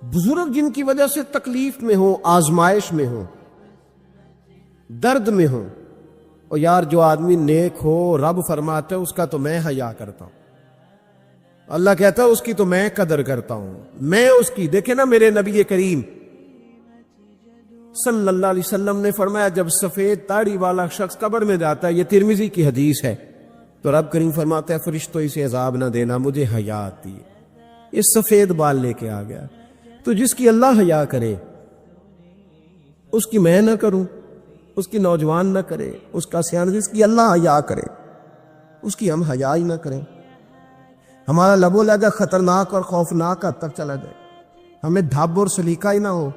بزرگ جن کی وجہ سے تکلیف میں ہو، آزمائش میں ہو، درد میں ہو، اور یار جو آدمی نیک ہو رب فرماتا ہے اس کا تو میں حیا کرتا ہوں، اللہ کہتا ہے اس کی تو میں قدر کرتا ہوں، میں اس کی. دیکھیں نا میرے نبی کریم صلی اللہ علیہ وسلم نے فرمایا جب سفید داڑھی والا شخص قبر میں جاتا ہے، یہ ترمذی کی حدیث ہے، تو رب کریم فرماتا ہے فرشتوں اسے عذاب نہ دینا، مجھے حیا آتی ہے. یہ سفید بال لے کے آ گیا. تو جس کی اللہ حیا کرے اس کی میں نہ کروں، اس کی نوجوان نہ کرے، اس کا سیان، جس کی اللہ حیا کرے اس کی ہم حیا ہی نہ کریں. ہمارا لب و لہجہ خطرناک اور خوفناک حد تک چلا جائے، ہمیں دھب اور سلیقہ ہی نہ ہو.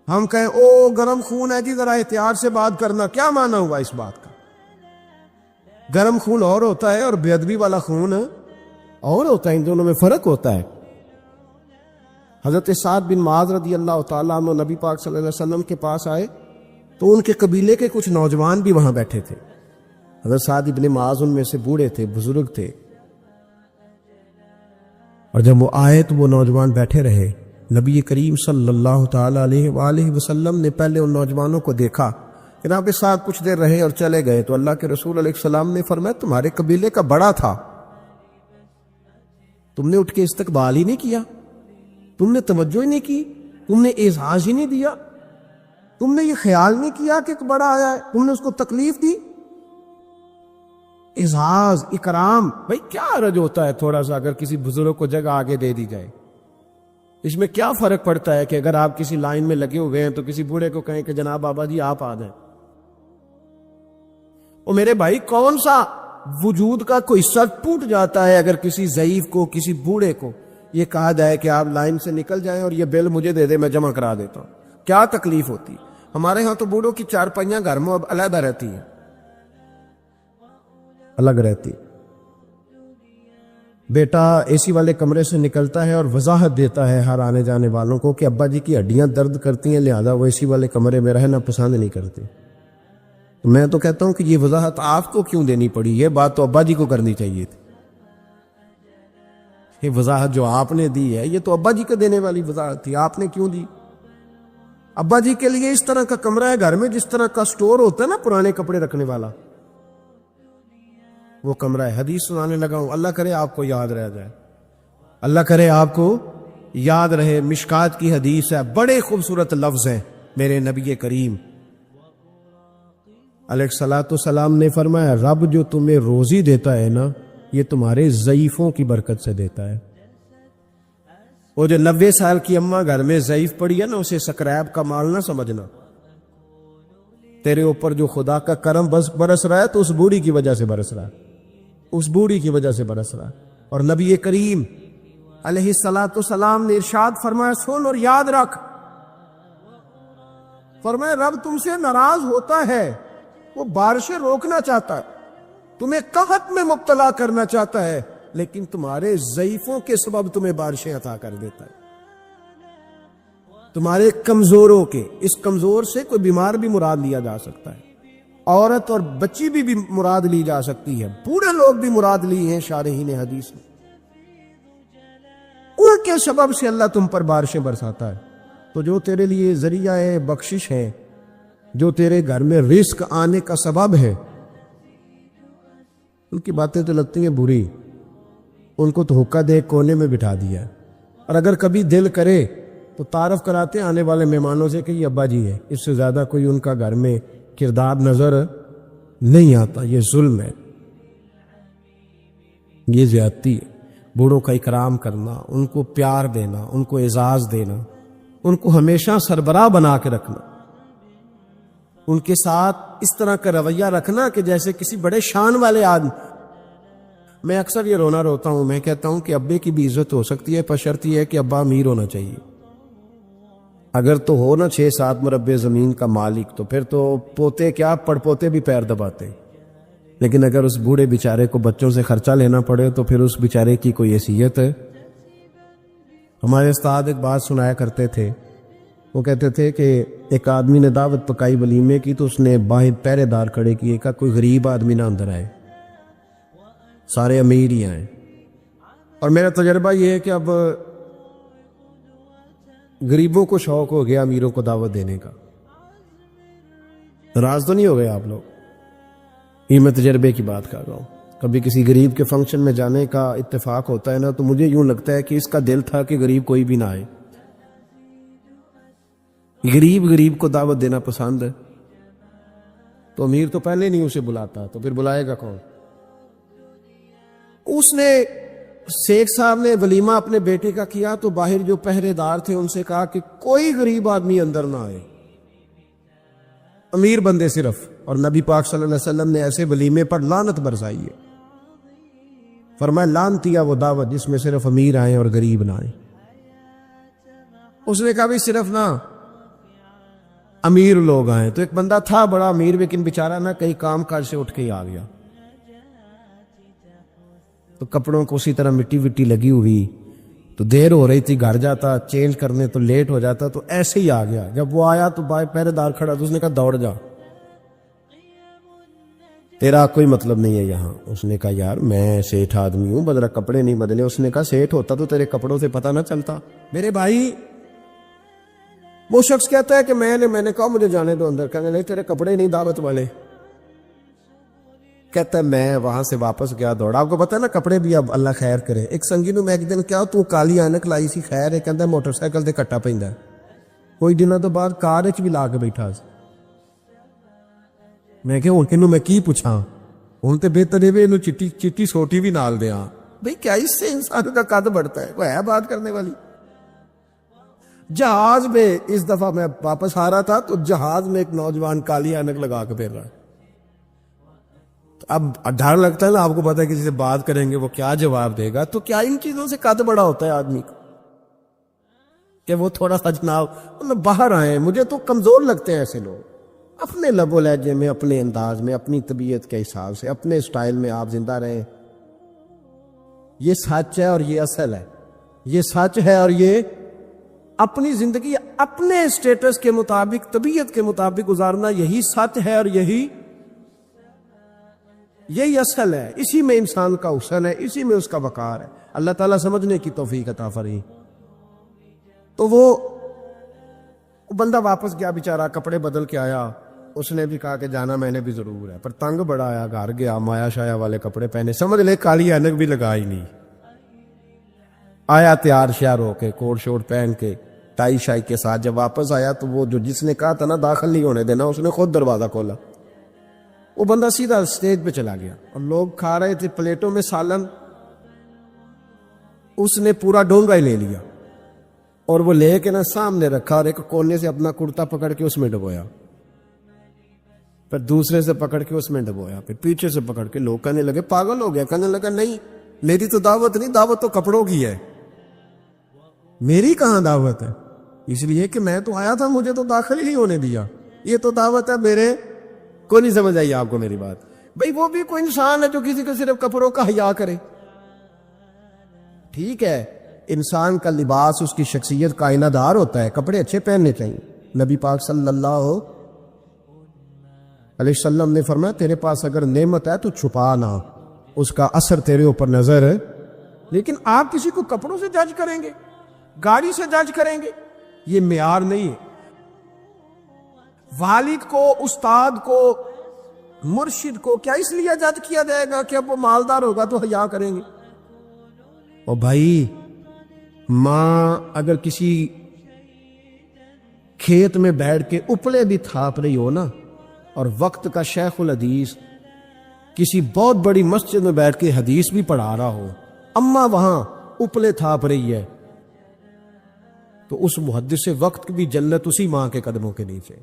ہم کہیں او گرم خون ہے جی ذرا احتیاط سے بات کرنا، کیا معنی ہوا اس بات کا؟ گرم خون اور ہوتا ہے اور بے ادبی والا خون اور ہوتا ہے، ان دونوں میں فرق ہوتا ہے. حضرت سعد بن معاذ رضی اللہ تعالیٰ عنہ نبی پاک صلی اللہ علیہ وسلم کے پاس آئے تو ان کے قبیلے کے کچھ نوجوان بھی وہاں بیٹھے تھے. حضرت سعد بن معاذ ان میں سے بوڑھے تھے، بزرگ تھے، اور جب وہ آئے تو وہ نوجوان بیٹھے رہے. نبی کریم صلی اللہ تعالیٰ علیہ وآلہ وسلم نے پہلے ان نوجوانوں کو دیکھا، جناب کے ساتھ کچھ دیر رہے اور چلے گئے. تو اللہ کے رسول علیہ السلام نے فرمایا تمہارے قبیلے کا بڑا تھا، تم نے اٹھ کے استقبال ہی نہیں کیا، تم نے توجہ ہی نہیں کی، تم نے اعزاز ہی نہیں دیا، تم نے یہ خیال نہیں کیا کہ ایک بڑا آیا ہے، تم نے اس کو تکلیف دی. اعزاز اکرام، بھائی کیا حرج ہوتا ہے تھوڑا سا اگر کسی بزرگ کو جگہ آگے دے دی جائے؟ اس میں کیا فرق پڑتا ہے کہ اگر آپ کسی لائن میں لگے ہوئے ہیں تو کسی بوڑھے کو کہیں کہ جناب بابا جی آپ آ جائیں. اور میرے بھائی کون سا وجود کا کوئی حصہ ٹوٹ جاتا ہے اگر کسی ضعیف کو، کسی بوڑھے کو یہ کہا جائے کہ آپ لائن سے نکل جائیں اور یہ بل مجھے دے دے میں جمع کرا دیتا ہوں؟ کیا تکلیف ہوتی؟ ہمارے ہاں تو بوڑھوں کی چارپائیاں گھر میں اب علیحدہ رہتی ہیں، الگ رہتی. بیٹا اے سی والے کمرے سے نکلتا ہے اور وضاحت دیتا ہے ہر آنے جانے والوں کو کہ ابا جی کی ہڈیاں درد کرتی ہیں، لہذا وہ اے سی والے کمرے میں رہنا پسند نہیں کرتے. تو میں تو کہتا ہوں کہ یہ وضاحت آپ کو کیوں دینی پڑی؟ یہ بات تو ابا جی کو کرنی چاہیے تھی. یہ وضاحت جو آپ نے دی ہے یہ تو ابا جی کو دینے والی وضاحت تھی، آپ نے کیوں دی؟ ابا جی کے لیے اس طرح کا کمرہ ہے گھر میں جس طرح کا سٹور ہوتا ہے نا پرانے کپڑے رکھنے والا، وہ کمرہ ہے. حدیث سنانے لگا ہوں، اللہ کرے آپ کو یاد رہ جائے، اللہ کرے آپ کو یاد رہے. مشکات کی حدیث ہے، بڑے خوبصورت لفظ ہیں میرے نبی کریم علیہ الصلوۃ والسلام نے فرمایا، رب جو تمہیں روزی دیتا ہے نا یہ تمہارے ضعیفوں کی برکت سے دیتا ہے. وہ جو 90 سال کی اماں گھر میں ضعیف پڑی ہے نا، اسے سکریب کا مال نہ سمجھنا. تیرے اوپر جو خدا کا کرم برس رہا ہے تو اس بوڑھی کی وجہ سے برس رہا ہے، اس بوڑھی کی وجہ سے برس رہا ہے. اور نبی کریم علیہ الصلوۃ والسلام نے ارشاد فرمایا، سن اور یاد رکھ، فرمایا رب تم سے ناراض ہوتا ہے، وہ بارشیں روکنا چاہتا ہے، تمہیں قحط میں مبتلا کرنا چاہتا ہے، لیکن تمہارے ضعیفوں کے سبب تمہیں بارشیں عطا کر دیتا ہے، تمہارے کمزوروں کے. اس کمزور سے کوئی بیمار بھی مراد لیا جا سکتا ہے، عورت اور بچی بھی مراد لی جا سکتی ہے، بوڑھے لوگ بھی مراد لی ہیں شارحین حدیث نے. ان کے سبب سے اللہ تم پر بارشیں برساتا ہے. تو جو تیرے لیے ذریعہ بخشش ہے، جو تیرے گھر میں رزق آنے کا سبب ہے، ان کی باتیں تو لگتی ہیں بری، ان کو تو حکا دے کونے میں بٹھا دیا ہے. اور اگر کبھی دل کرے تو تعارف کراتے آنے والے مہمانوں سے کہ یہ ابا جی ہے، اس سے زیادہ کوئی ان کا گھر میں کردار نظر نہیں آتا. یہ ظلم ہے، یہ زیادتی ہے. بوڑھوں کا اکرام کرنا، ان کو پیار دینا، ان کو اعزاز دینا، ان کو ہمیشہ سربراہ بنا کے رکھنا، ان کے ساتھ اس طرح کا رویہ رکھنا کہ جیسے کسی بڑے شان والے آدمی. میں اکثر یہ روتا ہوں، میں کہتا ہوں کہ ابے کی بھی عزت ہو سکتی ہے پر شرط یہ ہے کہ ابا امیر ہونا چاہیے. اگر تو ہو نا 6-7 مربع زمین کا مالک تو پھر تو پوتے کیا پڑ پوتے بھی پیر دباتے. لیکن اگر اس بوڑھے بیچارے کو بچوں سے خرچہ لینا پڑے تو پھر اس بیچارے کی کوئی حیثیت ہے؟ ہمارے استاد ایک بات سنایا کرتے تھے، وہ کہتے تھے کہ ایک آدمی نے دعوت پکائی ولیمے کی تو اس نے باہر پہرے دار کھڑے کیے، کہا کوئی غریب آدمی نہ اندر آئے، سارے امیر ہی آئیں. اور میرا تجربہ یہ ہے کہ اب غریبوں کو شوق ہو گیا امیروں کو دعوت دینے کا. ناراض تو نہیں ہو گئے آپ لوگ؟ یہ میں تجربے کی بات کر رہا ہوں. کبھی کسی غریب کے فنکشن میں جانے کا اتفاق ہوتا ہے نا تو مجھے یوں لگتا ہے کہ اس کا دل تھا کہ غریب کوئی بھی نہ آئے. غریب کو دعوت دینا پسند ہے تو امیر تو پہلے نہیں اسے بلاتا، تو پھر بلائے گا کون؟ اس نے شیخ صاحب نے ولیمہ اپنے بیٹے کا کیا تو باہر جو پہرے دار تھے ان سے کہا کہ کوئی غریب آدمی اندر نہ آئے، امیر بندے صرف. اور نبی پاک صلی اللہ علیہ وسلم نے ایسے ولیمے پر لعنت برسائی ہے، فرمایا لعنتی ہے وہ دعوت جس میں صرف امیر آئیں اور غریب نہ آئیں. اس نے کہا بھی صرف نہ امیر لوگ آئیں. تو ایک بندہ تھا بڑا امیر لیکن بیچارہ نہ کئی کام کاج سے اٹھ کے ہی آ گیا، تو کپڑوں کو اسی طرح مٹی وٹی لگی ہوئی، تو دیر ہو رہی تھی، گھر جاتا چینج کرنے تو لیٹ ہو جاتا، تو ایسے ہی آ گیا. جب وہ آیا تو پہرے دار کھڑا تو اس نے کہا دوڑ جا، تیرا کوئی مطلب نہیں ہے یہاں. اس نے کہا یار میں سیٹھ آدمی ہوں، بدرا کپڑے نہیں بدلے. اس نے کہا سیٹھ ہوتا تو تیرے کپڑوں سے پتہ نہ چلتا میرے بھائی. وہ شخص کہتا ہے کہ میں نے کہا مجھے جانے دو اندر. کہنے لگے تیرے کپڑے نہیں دعوت والے. کہتا ہے میں وہاں سے واپس گیا دوڑا. آپ کو پتا ہے نا کپڑے بھی اب اللہ خیر کرے. ایک سنگی نو میں ایک دن کیا تو کالی اینک لائی سی خیر ہے، کہندا موٹر سائیکل تے کٹا پیندا. کوئی دنوں تو بعد کار وچ بھی لا کے بیٹھا سی. میں کہ ہن کنوں میں کی پوچھاں، ہن تے بہتر ہے اینو چٹی سوٹی بھی نال دیاں. بھئی کیا اس سے انسان کا قد بڑھتا ہے؟ وہ ہے بات کرنے والی. جہاز میں اس دفعہ میں واپس آ رہا تھا تو جہاز میں ایک نوجوان کالی اینک لگا کے پھر رہا ہے. اب ڈر لگتا ہے نا، آپ کو پتا ہے کسی سے بات کریں گے وہ کیا جواب دے گا. تو کیا ان چیزوں سے قد بڑا ہوتا ہے آدمی کا کہ وہ تھوڑا سا جناب مطلب باہر آئے. مجھے تو کمزور لگتے ہیں ایسے لوگ. اپنے لب و لہجے میں، اپنے انداز میں، اپنی طبیعت کے حساب سے، اپنے سٹائل میں آپ زندہ رہیں. یہ سچ ہے اور یہ اصل ہے، یہ سچ ہے اور یہ اپنی زندگی اپنے اسٹیٹس کے مطابق، طبیعت کے مطابق گزارنا، یہی سچ ہے اور یہی اصل ہے۔ اسی میں انسان کا حسن ہے، اسی میں اس کا وقار ہے۔ اللہ تعالیٰ سمجھنے کی توفیق عطا فرمائے۔ تو وہ بندہ واپس گیا بیچارہ، کپڑے بدل کے آیا، اس نے بھی کہا کہ جانا میں نے بھی ضرور ہے، پر تنگ بڑا آیا، گھر گیا، مایا شایا والے کپڑے پہنے، سمجھ لے کالی اینک بھی لگائی نہیں، آیا تیار شیار ہو کے، کوٹ شوٹ پہن کے، ٹائی شائی کے ساتھ۔ جب واپس آیا تو وہ جو جس نے کہا تھا نا داخل نہیں ہونے دینا، اس نے خود دروازہ کھولا۔ وہ بندہ سیدھا اسٹیج پہ چلا گیا اور لوگ کھا رہے تھے پلیٹوں میں سالن، اس نے پورا ڈونگا ہی لے لیا اور وہ لے کے نا سامنے رکھا اور ایک کونے سے اپنا کرتا پکڑ کے اس میں ڈبویا، پھر دوسرے سے پکڑ کے اس میں ڈبویا، پھر پیچھے سے پکڑ کے۔ لوگ کہنے لگے پاگل ہو گیا، کہنے لگا نہیں میری تو دعوت نہیں، دعوت تو کپڑوں کی ہے، میری کہاں دعوت ہے؟ اس لیے کہ میں تو آیا تھا، مجھے تو داخل ہی نہیں ہونے دیا، یہ تو دعوت ہے میرے کو۔ نہیں سمجھ آئی آپ کو میری بات؟ بھئی وہ بھی کوئی انسان ہے جو کسی کو صرف کپڑوں کا حیا کرے۔ ٹھیک ہے، انسان کا لباس اس کی شخصیت کا آئینہ دار ہوتا ہے، کپڑے اچھے پہننے چاہیے۔ نبی پاک صلی اللہ علیہ وسلم نے فرمایا تیرے پاس اگر نعمت ہے تو چھپا نہ، اس کا اثر تیرے اوپر نظر ہے۔ لیکن آپ کسی کو کپڑوں سے جج کریں گے، گاڑی سے جج کریں گے، یہ معیار نہیں ہے۔ والد کو، استاد کو، مرشد کو کیا اس لیے جج کیا جائے گا کہ اب وہ مالدار ہوگا تو حیا کریں گے؟ اور بھائی ماں اگر کسی کھیت میں بیٹھ کے اپلے بھی تھاپ رہی ہو نا، اور وقت کا شیخ الحدیث کسی بہت بڑی مسجد میں بیٹھ کے حدیث بھی پڑھا رہا ہو، اماں وہاں اپلے تھاپ رہی ہے، تو اس محدث وقت بھی جنت اسی ماں کے قدموں کے نیچے،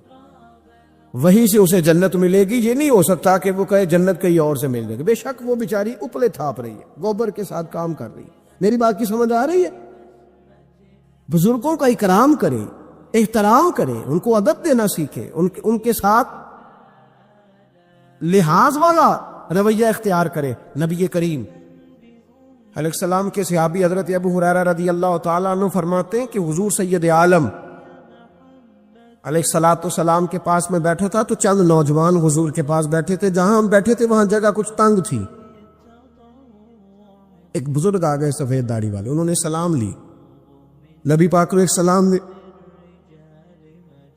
وہیں سے اسے جنت ملے گی۔ یہ نہیں ہو سکتا کہ وہ کہے جنت کہیں اور سے مل جائے گی۔ بے شک وہ بیچاری اپلے تھاپ رہی ہے، گوبر کے ساتھ کام کر رہی ہے۔ میری بات کی سمجھ آ رہی ہے؟ بزرگوں کا اکرام کریں، احترام کریں، ان کو ادب دینا سیکھیں، ان کے ساتھ لحاظ والا رویہ اختیار کریں۔ نبی کریم علیہ السلام کے صحابی حضرت ابو ہریرہ رضی اللہ تعالیٰ عنہ فرماتے ہیں کہ حضور سید عالم علیہ السلام کے پاس میں بیٹھا تھا تو چند نوجوان حضور کے پاس بیٹھے تھے، جہاں ہم بیٹھے تھے وہاں جگہ کچھ تنگ تھی۔ ایک بزرگ آ گئے سفید داڑھی والے، انہوں نے سلام لی، نبی پاک علیہ السلام نے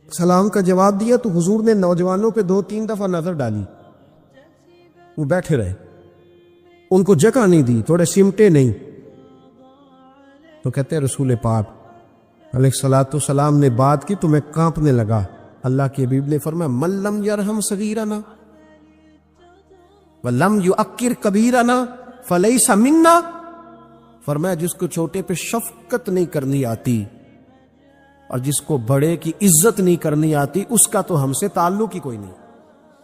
سلام کا جواب دیا تو حضور نے نوجوانوں پہ 2-3 دفعہ نظر ڈالی، وہ بیٹھے رہے، ان کو جگہ نہیں دی، تھوڑے سمٹے نہیں۔ تو کہتے ہیں رسول پاک علیہ السلام نے بات کی تو میں کانپنے لگا۔ اللہ کے حبیب نے فرمایا من لم یرحم صغیرنا ولم یؤکر کبیرنا فلیس منا، فرمایا جس کو چھوٹے پہ شفقت نہیں کرنی آتی اور جس کو بڑے کی عزت نہیں کرنی آتی، اس کا تو ہم سے تعلق ہی کوئی نہیں،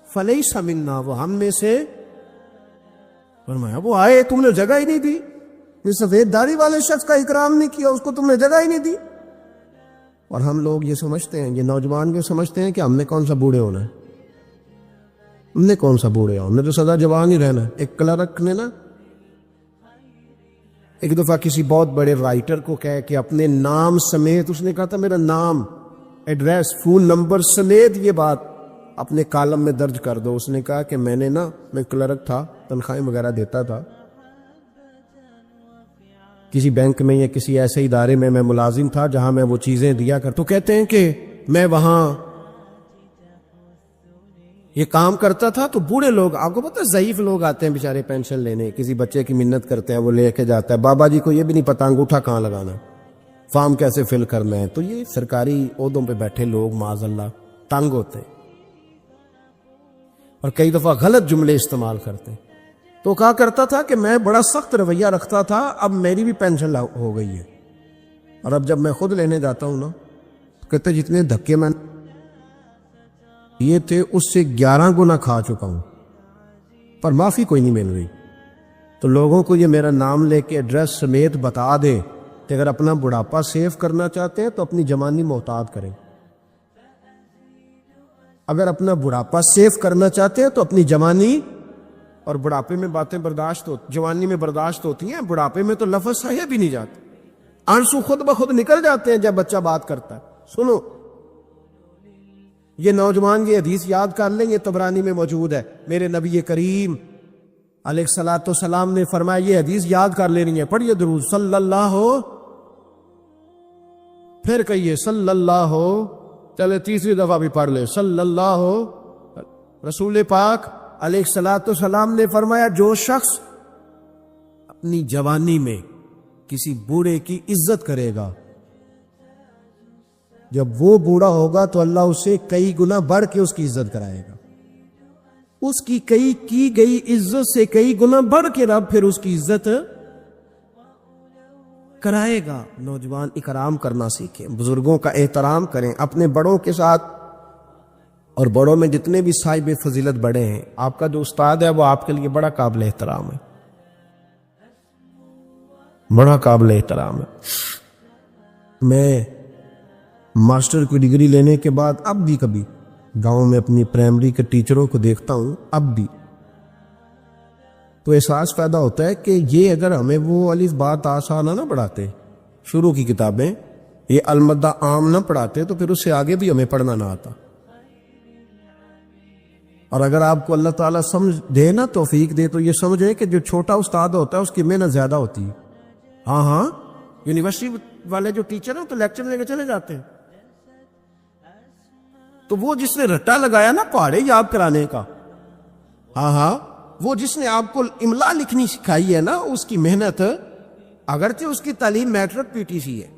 فلیس منا، وہ ہم میں سے۔ فرمایا وہ آئے تم نے جگہ ہی نہیں دی، یہ سفید داڑھی والے شخص کا اکرام نہیں کیا، اس کو تم نے جگہ ہی نہیں دی۔ اور ہم لوگ یہ سمجھتے ہیں، یہ نوجوان یہ سمجھتے ہیں کہ ہم نے کون سا بوڑھے ہونا ہے، ہم نے کون سا بوڑھے ہونا، ہم نے تو سدا جوان ہی رہنا ہے۔ ایک کلرک نے نا ایک دفعہ کسی بہت بڑے رائٹر کو کہہ کہ اپنے نام سمیت، اس نے کہا تھا میرا نام، ایڈریس، فون نمبر سمیت یہ بات اپنے کالم میں درج کر دو۔ اس نے کہا کہ میں کلرک تھا، تنخواہیں وغیرہ دیتا تھا کسی بینک میں یا کسی ایسے ادارے میں ملازم تھا جہاں میں وہ چیزیں دیا کر، تو کہتے ہیں کہ میں وہاں یہ کام کرتا تھا تو بوڑھے لوگ، آپ کو پتہ ہے ضعیف لوگ آتے ہیں بیچارے پینشن لینے، کسی بچے کی منت کرتے ہیں، وہ لے کے جاتا ہے، بابا جی کو یہ بھی نہیں پتہ انگوٹھا کہاں لگانا، فارم کیسے فل کرنا ہے۔ تو یہ سرکاری عہدوں پہ بیٹھے لوگ معاذ اللہ تنگ ہوتے ہیں اور کئی دفعہ غلط جملے استعمال کرتے ہیں۔ تو کہا کرتا تھا کہ میں بڑا سخت رویہ رکھتا تھا، اب میری بھی پینشن ہو گئی ہے، اور اب جب میں خود لینے جاتا ہوں نا تو کہتے جتنے دھکے میں یہ تھے اس سے 11 گنا کھا چکا ہوں، پر معافی کوئی نہیں مل رہی۔ تو لوگوں کو یہ میرا نام لے کے ایڈریس سمیت بتا دیں کہ اگر اپنا بڑھاپا سیو کرنا چاہتے ہیں تو اپنی جوانی محتاط کریں، اگر اپنا بڑھاپا سیو کرنا چاہتے ہیں تو اپنی جوانی اور بڑھاپے میں باتیں برداشت جوانی میں برداشت ہوتی ہیں، بڑھاپے میں تو لفظ صحیح بھی نہیں جاتے، آنسو خود بخود نکل جاتے ہیں جب بچہ بات کرتا ہے۔ سنو، یہ نوجوان یہ حدیث یاد کر لیں، یہ طبرانی میں موجود ہے، میرے نبی کریم علیہ الصلوۃ والسلام نے فرمایا یہ حدیث یاد کر لینی ہے۔ پڑھیے درود صلی اللہ ہو، پھر کہیے صلی اللہ ہو، چلے تیسری دفعہ بھی پڑھ لے صلی اللہ ہو۔ رسول پاک علیہ الصلوۃ والسلام نے فرمایا جو شخص اپنی جوانی میں کسی بوڑھے کی عزت کرے گا، جب وہ بوڑھا ہوگا تو اللہ اسے کئی گنا بڑھ کے اس کی عزت کرائے گا، اس کی کئی کی گئی عزت سے کئی گنا بڑھ کے رب پھر اس کی عزت کرائے گا۔ نوجوان اکرام کرنا سیکھیں، بزرگوں کا احترام کریں اپنے بڑوں کے ساتھ، اور بڑوں میں جتنے بھی صاحب فضیلت بڑے ہیں، آپ کا جو استاد ہے وہ آپ کے لیے بڑا قابل احترام ہے، بڑا قابل احترام ہے۔ میں ماسٹر کی ڈگری لینے کے بعد اب بھی کبھی گاؤں میں اپنی پرائمری کے ٹیچروں کو دیکھتا ہوں، اب بھی تو احساس پیدا ہوتا ہے کہ یہ اگر ہمیں وہ الف با تا سا نہ پڑھاتے، شروع کی کتابیں یہ المدہ عام نہ پڑھاتے، تو پھر اس سے آگے بھی ہمیں پڑھنا نہ آتا۔ اور اگر آپ کو اللہ تعالیٰ سمجھ دے نا، توفیق دے، تو یہ سمجھیں کہ جو چھوٹا استاد ہوتا ہے اس کی محنت زیادہ ہوتی ہے۔ ہاں یونیورسٹی والے جو ٹیچر ہیں تو لیکچر لے کے چلے جاتے ہیں، تو وہ جس نے رٹا لگایا نا پہاڑے یاد کرانے کا، وہ جس نے آپ کو املا لکھنی سکھائی ہے نا، اس کی محنت، اگرچہ اس کی تعلیم میٹرک پی ٹی سی ہے،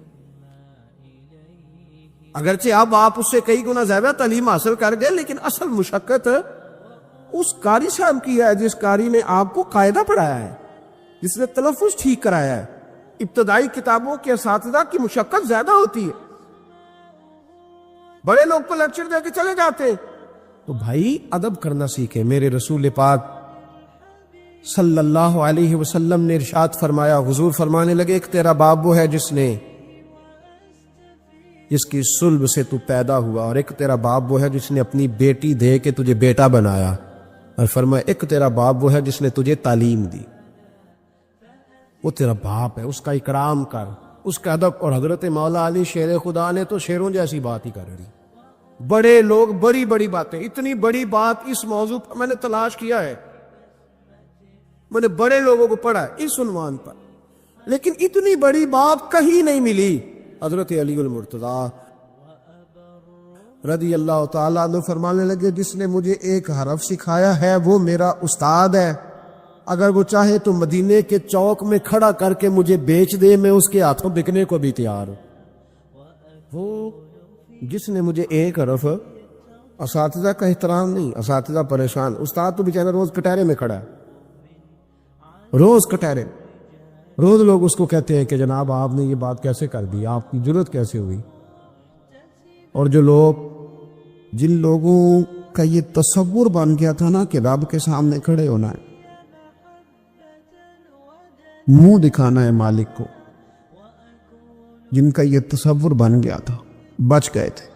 اگرچہ اب آپ اس سے کئی گنا زیادہ تعلیم حاصل کر گئے، لیکن اصل مشقت اس قاری صاحب کی ہے جس قاری نے آپ کو قاعدہ پڑھایا ہے، جس نے تلفظ ٹھیک کرایا ہے۔ ابتدائی کتابوں کے اساتذہ کی مشقت زیادہ ہوتی ہے، بڑے لوگ کو لیکچر دے کے چلے جاتے ہیں۔ تو بھائی ادب کرنا سیکھیں۔ میرے رسول پاک صلی اللہ علیہ وسلم نے ارشاد فرمایا، حضور فرمانے لگے ایک تیرا باپ وہ ہے جس کی صلب سے تو پیدا ہوا، اور ایک تیرا باپ وہ ہے جس نے اپنی بیٹی دے کے تجھے بیٹا بنایا، اور فرمایا ایک تیرا باپ وہ ہے جس نے تجھے تعلیم دی۔ وہ تیرا باپ ہے، اس کا اکرام کر، اس کا ادب۔ اور حضرت مولا علی شیر خدا نے تو شیروں جیسی بات ہی کر دی۔ بڑے لوگ بڑی بڑی باتیں، اتنی بڑی بات اس موضوع پر میں نے تلاش کیا ہے، میں نے بڑے لوگوں کو پڑھا ہے اس عنوان پر، لیکن اتنی بڑی بات کہیں نہیں ملی۔ حضرت علی المرتضیٰ رضی اللہ تعالیٰ عنہ فرمانے لگے جس نے مجھے ایک حرف سکھایا ہے وہ میرا استاد ہے، اگر وہ چاہے تو مدینے کے چوک میں کھڑا کر کے مجھے بیچ دے، میں اس کے ہاتھوں بکنے کو بھی تیار ہوں۔ وہ جس نے مجھے ایک حرف، اساتذہ کا احترام نہیں، اساتذہ پریشان، استاد تو بیچارہ روز کٹہرے میں کھڑا ہے، روز کٹہرے، روز لوگ اس کو کہتے ہیں کہ جناب آپ نے یہ بات کیسے کر دی، آپ کی جرت کیسے ہوئی۔ اور جن لوگوں کا یہ تصور بن گیا تھا نا کہ رب کے سامنے کھڑے ہونا ہے، منہ دکھانا ہے مالک کو، جن کا یہ تصور بن گیا تھا بچ گئے تھے۔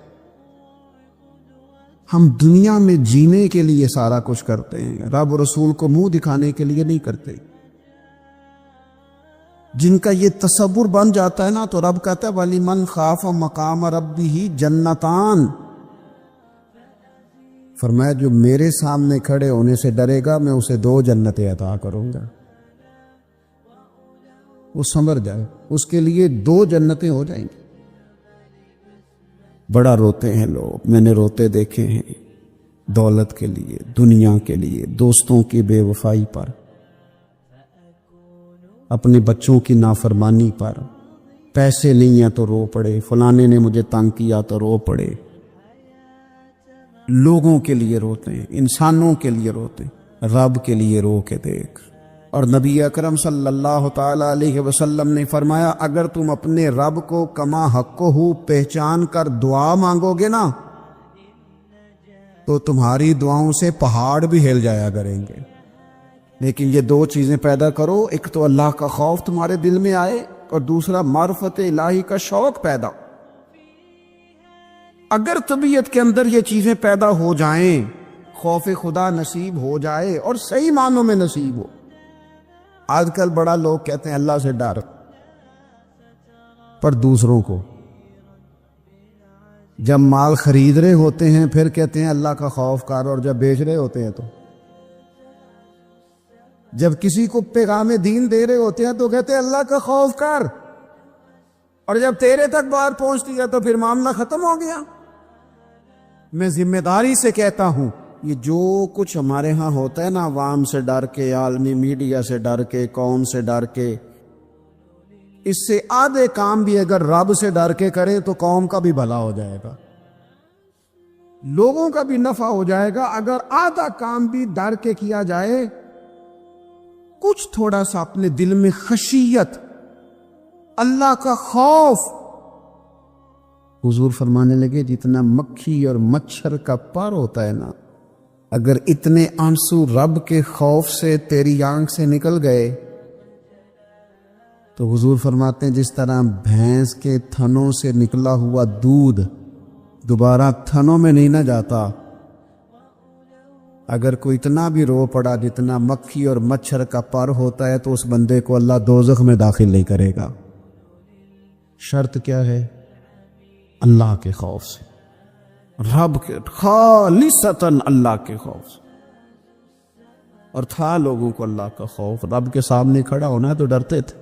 ہم دنیا میں جینے کے لیے سارا کچھ کرتے ہیں، رب رسول کو منہ دکھانے کے لیے نہیں کرتے۔ جن کا یہ تصور بن جاتا ہے نا تو رب کہتا ہے وَلِمَنْ خَافَ مَقَامَ رَبِّهِ جَنَّتَانِ، فرمایا جو میرے سامنے کھڑے ہونے سے ڈرے گا میں اسے 2 جنتیں عطا کروں گا۔ وہ سمجھ جائے، اس کے لیے 2 جنتیں ہو جائیں گی۔ بڑا روتے ہیں لوگ، میں نے روتے دیکھے ہیں، دولت کے لیے، دنیا کے لیے، دوستوں کی بے وفائی پر، اپنے بچوں کی نافرمانی پر، پیسے نہیں ہیں تو رو پڑے، فلانے نے مجھے تنگ کیا تو رو پڑے۔ لوگوں کے لیے روتے ہیں، انسانوں کے لیے روتے ہیں، رب کے لیے رو کے دیکھ۔ اور نبی اکرم صلی اللہ تعالی علیہ وسلم نے فرمایا اگر تم اپنے رب کو کما حق ہو پہچان کر دعا مانگو گے نا تو تمہاری دعاؤں سے پہاڑ بھی ہل جایا کریں گے، لیکن یہ 2 چیزیں پیدا کرو، ایک تو اللہ کا خوف تمہارے دل میں آئے، اور دوسرا معرفت الہی کا شوق پیدا۔ اگر طبیعت کے اندر یہ چیزیں پیدا ہو جائیں، خوف خدا نصیب ہو جائے اور صحیح معنوں میں نصیب ہو. آج کل بڑا لوگ کہتے ہیں اللہ سے ڈر، پر دوسروں کو جب مال خرید رہے ہوتے ہیں پھر کہتے ہیں اللہ کا خوف کر، اور جب بیچ رہے ہوتے ہیں تو جب کسی کو پیغام دین دے رہے ہوتے ہیں تو کہتے ہیں اللہ کا خوف کر، اور جب تیرے تک بات پہنچتی ہے تو پھر معاملہ ختم ہو گیا. میں ذمہ داری سے کہتا ہوں یہ جو کچھ ہمارے ہاں ہوتا ہے نا، عوام سے ڈر کے، عالمی میڈیا سے ڈر کے، قوم سے ڈر کے، اس سے آدھے کام بھی اگر رب سے ڈر کے کرے تو قوم کا بھی بھلا ہو جائے گا، لوگوں کا بھی نفع ہو جائے گا. اگر آدھا کام بھی ڈر کے کیا جائے، کچھ تھوڑا سا اپنے دل میں خشیت، اللہ کا خوف. حضور فرمانے لگے جتنا مکھی اور مچھر کا پر ہوتا ہے نا، اگر اتنے آنسو رب کے خوف سے تیری آنکھ سے نکل گئے تو حضور فرماتے ہیں جس طرح بھینس کے تھنوں سے نکلا ہوا دودھ دوبارہ تھنوں میں نہیں نہ جاتا، اگر کوئی اتنا بھی رو پڑا جتنا مکھی اور مچھر کا پر ہوتا ہے تو اس بندے کو اللہ دوزخ میں داخل نہیں کرے گا. شرط کیا ہے؟ اللہ کے خوف سے، رب کے خالصتاً اللہ کے خوف سے. اور تھا لوگوں کو اللہ کا خوف، رب کے سامنے کھڑا ہونا ہے تو ڈرتے تھے.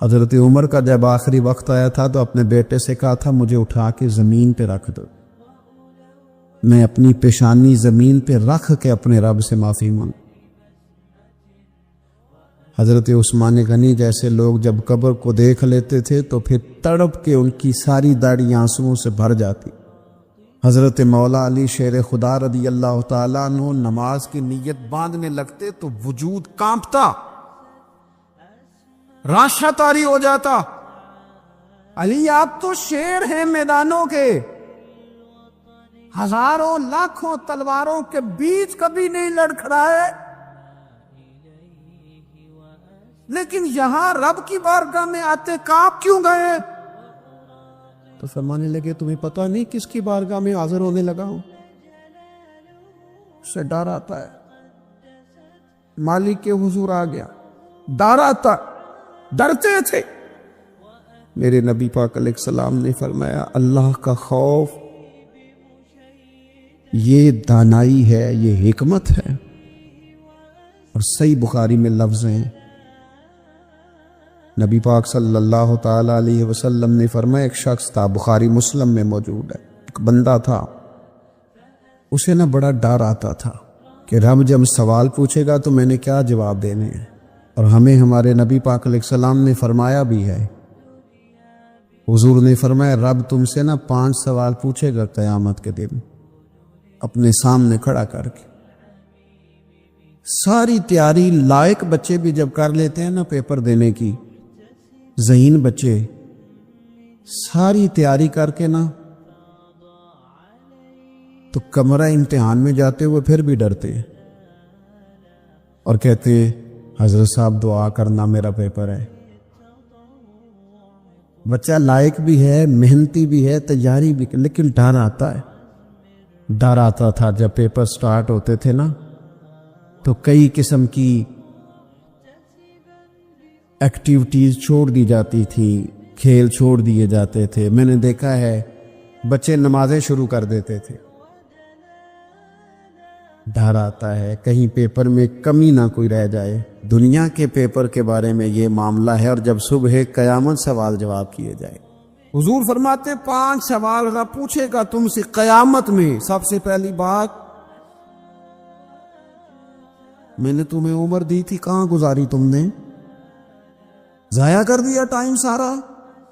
حضرت عمر کا جب آخری وقت آیا تھا تو اپنے بیٹے سے کہا تھا مجھے اٹھا کے زمین پہ رکھ دو، میں اپنی پیشانی زمین پہ رکھ کے اپنے رب سے معافی مانگ. حضرت عثمان غنی جیسے لوگ جب قبر کو دیکھ لیتے تھے تو پھر تڑپ کے ان کی ساری داڑھی آنسوؤں سے بھر جاتی. حضرت مولا علی شیر خدا رضی اللہ تعالیٰ عنہ نماز کی نیت باندھنے لگتے تو وجود کانپتا، راشا طاری ہو جاتا. علی آپ تو شیر ہیں میدانوں کے، ہزاروں لاکھوں تلواروں کے بیچ کبھی نہیں لڑکھڑائے، لیکن یہاں رب کی بارگاہ میں آتے کانپ کیوں گئے؟ تو فرمانے لگے تمہیں پتہ نہیں کس کی بارگاہ میں حاضر ہونے لگا ہوں. اس سے ڈر آتا ہے، مالک کے حضور آ گیا، ڈر آتا، ڈرتے تھے. میرے نبی پاک علیہ السلام نے فرمایا اللہ کا خوف یہ دانائی ہے، یہ حکمت ہے. اور صحیح بخاری میں لفظ ہیں، نبی پاک صلی اللہ تعالی علیہ وسلم نے فرمایا ایک شخص تھا، بخاری مسلم میں موجود ہے، ایک بندہ تھا، اسے نہ بڑا ڈر آتا تھا کہ رب جب سوال پوچھے گا تو میں نے کیا جواب دینے ہیں. اور ہمیں ہمارے نبی پاک علیہ السلام نے فرمایا بھی ہے، حضور نے فرمایا رب تم سے نہ 5 سوال پوچھے گا قیامت کے دن اپنے سامنے کھڑا کر کے. ساری تیاری لائق بچے بھی جب کر لیتے ہیں نا پیپر دینے کی، ذہین بچے ساری تیاری کر کے نا تو کمرہ امتحان میں جاتے ہوئے پھر بھی ڈرتے ہیں اور کہتے ہیں حضرت صاحب دعا کرنا میرا پیپر ہے. بچہ لائق بھی ہے، محنتی بھی ہے، تیاری بھی، لیکن ڈر آتا ہے. ڈر آتا تھا جب پیپر سٹارٹ ہوتے تھے نا تو کئی قسم کی ایکٹیویٹیز چھوڑ دی جاتی تھی، کھیل چھوڑ دیے جاتے تھے. میں نے دیکھا ہے بچے نمازیں شروع کر دیتے تھے. ڈر آتا ہے کہیں پیپر میں کمی نہ کوئی رہ جائے. دنیا کے پیپر کے بارے میں یہ معاملہ ہے، اور جب صبح قیامت سوال جواب کیے جائے. حضور فرماتے 5 سوال رب پوچھے گا تم سے قیامت میں. سب سے پہلی بات، میں نے تمہیں عمر دی تھی کہاں گزاری تم نے؟ ضائع کر دیا ٹائم سارا،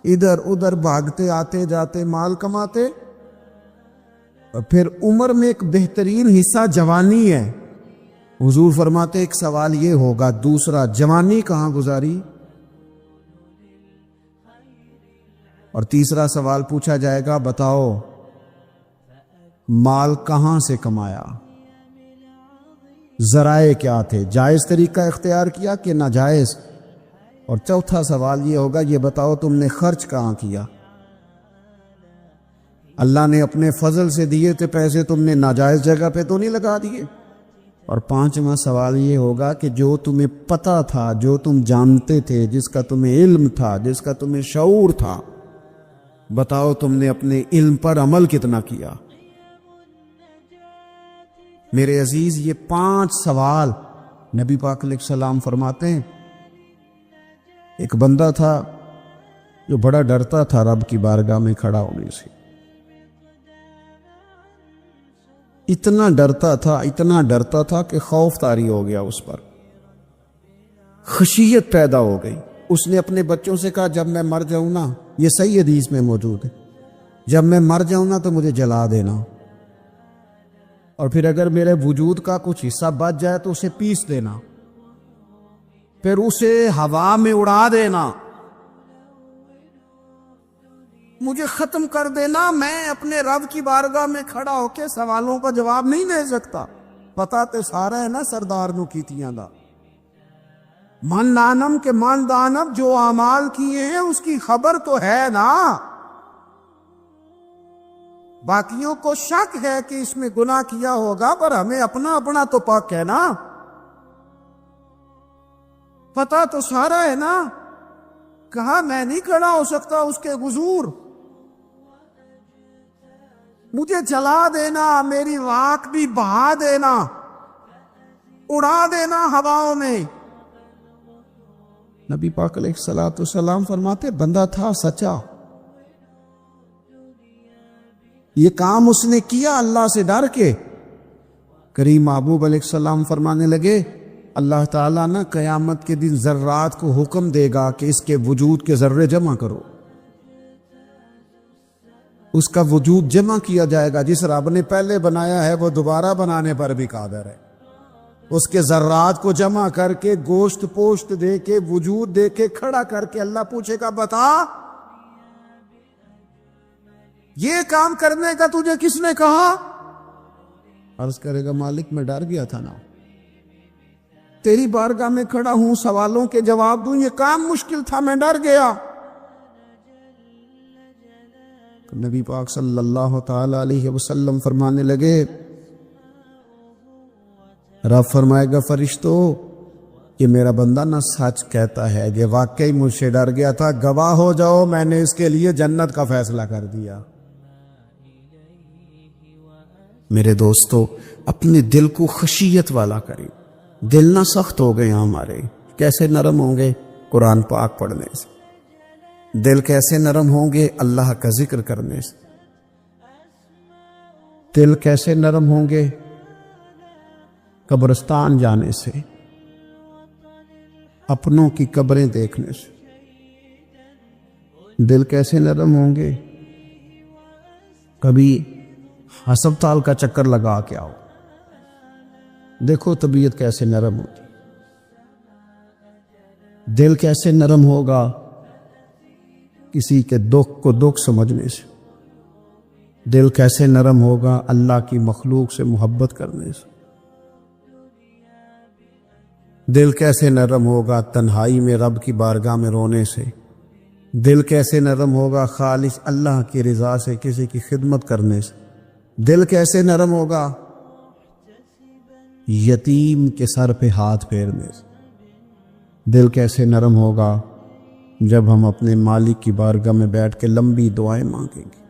ادھر ادھر بھاگتے آتے جاتے مال کماتے. اور پھر عمر میں ایک بہترین حصہ جوانی ہے. حضور فرماتے ایک سوال یہ ہوگا، دوسرا جوانی کہاں گزاری؟ اور تیسرا سوال پوچھا جائے گا بتاؤ مال کہاں سے کمایا، ذرائع کیا تھے، جائز طریقہ اختیار کیا کہ ناجائز؟ اور چوتھا سوال یہ ہوگا یہ بتاؤ تم نے خرچ کہاں کیا؟ اللہ نے اپنے فضل سے دیے تھے پیسے، تم نے ناجائز جگہ پہ تو نہیں لگا دیے؟ اور پانچواں سوال یہ ہوگا کہ جو تمہیں پتہ تھا، جو تم جانتے تھے، جس کا تمہیں علم تھا، جس کا تمہیں شعور تھا، بتاؤ تم نے اپنے علم پر عمل کتنا کیا؟ میرے عزیز، یہ 5 سوال نبی پاک علیہ السلام فرماتے ہیں۔ ایک بندہ تھا جو بڑا ڈرتا تھا رب کی بارگاہ میں کھڑا ہونے سے، اتنا ڈرتا تھا کہ خوف طاری ہو گیا، اس پر خشیت پیدا ہو گئی۔ اس نے اپنے بچوں سے کہا جب میں مر جاؤں نا، یہ صحیح حدیث میں موجود ہے، جب میں مر جاؤں نا تو مجھے جلا دینا، اور پھر اگر میرے وجود کا کچھ حصہ بچ جائے تو اسے پیس دینا، پھر اسے ہوا میں اڑا دینا، مجھے ختم کر دینا۔ میں اپنے رب کی بارگاہ میں کھڑا ہو کے سوالوں کا جواب نہیں دے سکتا، پتا تے سارا ہے نا سردار نو کیتیاں دا، من دانم کے من دانم، جو اعمال کیے ہیں اس کی خبر تو ہے نا، باقیوں کو شک ہے کہ اس میں گناہ کیا ہوگا، پر ہمیں اپنا تو پاک ہے نا، پتا تو سارا ہے نا۔ کہا میں نہیں کھڑا ہو سکتا اس کے حضور، مجھے جلا دینا، میری راکھ بھی بہا دینا، اڑا دینا ہواؤں میں۔ نبی پاک علیہ الصلوۃ والسلام فرماتے بندہ تھا سچا، یہ کام اس نے کیا اللہ سے ڈر کے۔ کریم محبوب علیہ السلام فرمانے لگے اللہ تعالیٰ نا قیامت کے دن ذرات کو حکم دے گا کہ اس کے وجود کے ذرے جمع کرو، اس کا وجود جمع کیا جائے گا۔ جس رب نے پہلے بنایا ہے وہ دوبارہ بنانے پر بھی قادر ہے، اس کے ذرات کو جمع کر کے گوشت پوشت دے کے وجود دے کے کھڑا کر کے اللہ پوچھے گا بتا یہ کام کرنے کا تجھے کس نے کہا؟ عرض کرے گا مالک میں ڈر گیا تھا نا، تیری بارگاہ میں کھڑا ہوں، سوالوں کے جواب دوں، یہ کام مشکل تھا، میں ڈر گیا۔ نبی پاک صلی اللہ تعالی علیہ وسلم فرمانے لگے رب فرمائے گا فرشتو یہ میرا بندہ نہ سچ کہتا ہے، یہ واقعی مجھ سے ڈر گیا تھا، گواہ ہو جاؤ میں نے اس کے لیے جنت کا فیصلہ کر دیا۔ میرے دوستو اپنے دل کو خشیت والا کریں، دل نہ سخت ہو گئے ہمارے، کیسے نرم ہوں گے؟ قرآن پاک پڑھنے سے۔ دل کیسے نرم ہوں گے؟ اللہ کا ذکر کرنے سے۔ دل کیسے نرم ہوں گے؟ قبرستان جانے سے، اپنوں کی قبریں دیکھنے سے۔ دل کیسے نرم ہوں گے؟ کبھی ہسپتال کا چکر لگا کے آؤ، دیکھو طبیعت کیسے نرم ہوتی۔ دل کیسے نرم ہوگا؟ کسی کے دکھ کو دکھ سمجھنے سے۔ دل کیسے نرم ہوگا؟ اللہ کی مخلوق سے محبت کرنے سے۔ دل کیسے نرم ہوگا؟ تنہائی میں رب کی بارگاہ میں رونے سے۔ دل کیسے نرم ہوگا؟ خالص اللہ کی رضا سے کسی کی خدمت کرنے سے۔ دل کیسے نرم ہوگا؟ یتیم کے سر پہ ہاتھ پھیرنے سے۔ دل کیسے نرم ہوگا؟ جب ہم اپنے مالک کی بارگاہ میں بیٹھ کے لمبی دعائیں مانگیں گے۔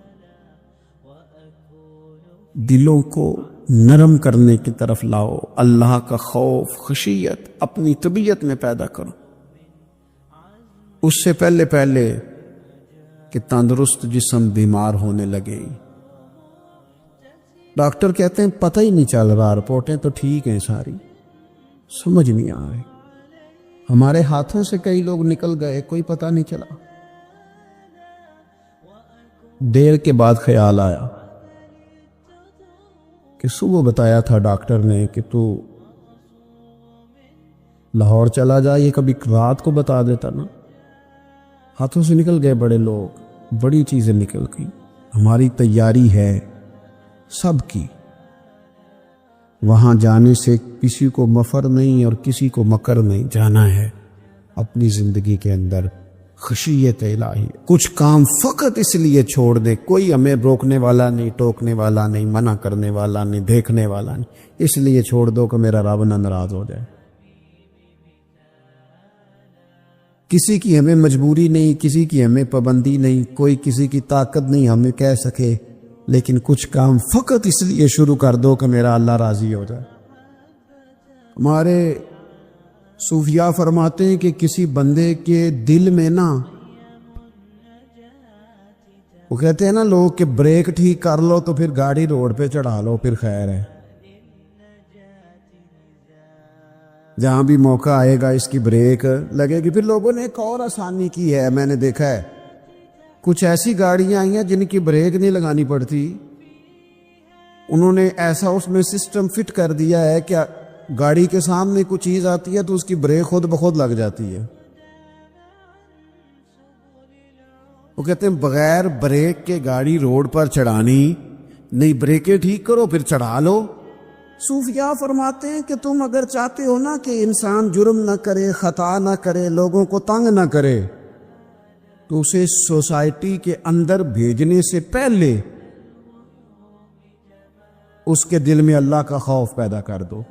دلوں کو نرم کرنے کی طرف لاؤ، اللہ کا خوف خشیت اپنی طبیعت میں پیدا کرو، اس سے پہلے کہ تندرست جسم بیمار ہونے لگے۔ ڈاکٹر کہتے ہیں پتہ ہی نہیں چل رہا، رپورٹیں تو ٹھیک ہیں ساری، سمجھ نہیں آ رہی، ہمارے ہاتھوں سے کئی لوگ نکل گئے، کوئی پتہ نہیں چلا۔ دیر کے بعد خیال آیا کہ صبح بتایا تھا ڈاکٹر نے کہ تو لاہور چلا جا، یہ کبھی رات کو بتا دیتا نا۔ ہاتھوں سے نکل گئے بڑے لوگ، بڑی چیزیں نکل گئی۔ ہماری تیاری ہے سب کی، وہاں جانے سے کسی کو مفر نہیں اور کسی کو مکر نہیں، جانا ہے اپنی زندگی کے اندر خشیت الہی. کچھ کام فقط اس لیے چھوڑ دے, کوئی ہمیں روکنے والا نہیں, ٹوکنے والا نہیں, منع کرنے والا نہیں, دیکھنے والا نہیں, اس لیے چھوڑ دو کہ میرا رب نہ ناراض ہو جائے. کسی کی ہمیں مجبوری نہیں, کسی کی ہمیں پابندی نہیں, کوئی کسی کی طاقت نہیں ہمیں کہہ سکے, لیکن کچھ کام فقط اس لیے شروع کر دو کہ میرا اللہ راضی ہو جائے. ہمارے صوفیاء فرماتے ہیں کہ کسی بندے کے دل میں نا, وہ کہتے ہیں نا لوگ کہ بریک ٹھیک کر لو تو پھر گاڑی روڈ پہ چڑھا لو پھر خیر ہے. جہاں بھی موقع آئے گا اس کی بریک لگے گی. پھر لوگوں نے ایک اور آسانی کی ہے, میں نے دیکھا ہے, کچھ ایسی گاڑیاں آئی ہیں جن کی بریک نہیں لگانی پڑتی. انہوں نے ایسا اس میں سسٹم فٹ کر دیا ہے کہ گاڑی کے سامنے کوئی چیز آتی ہے تو اس کی بریک خود بخود لگ جاتی ہے. وہ کہتے ہیں بغیر بریک کے گاڑی روڈ پر چڑھانی نہیں, بریکیں ٹھیک کرو پھر چڑھا لو. صوفیاء فرماتے ہیں کہ تم اگر چاہتے ہو نا کہ انسان جرم نہ کرے, خطا نہ کرے, لوگوں کو تنگ نہ کرے, تو اسے سوسائٹی کے اندر بھیجنے سے پہلے اس کے دل میں اللہ کا خوف پیدا کر دو.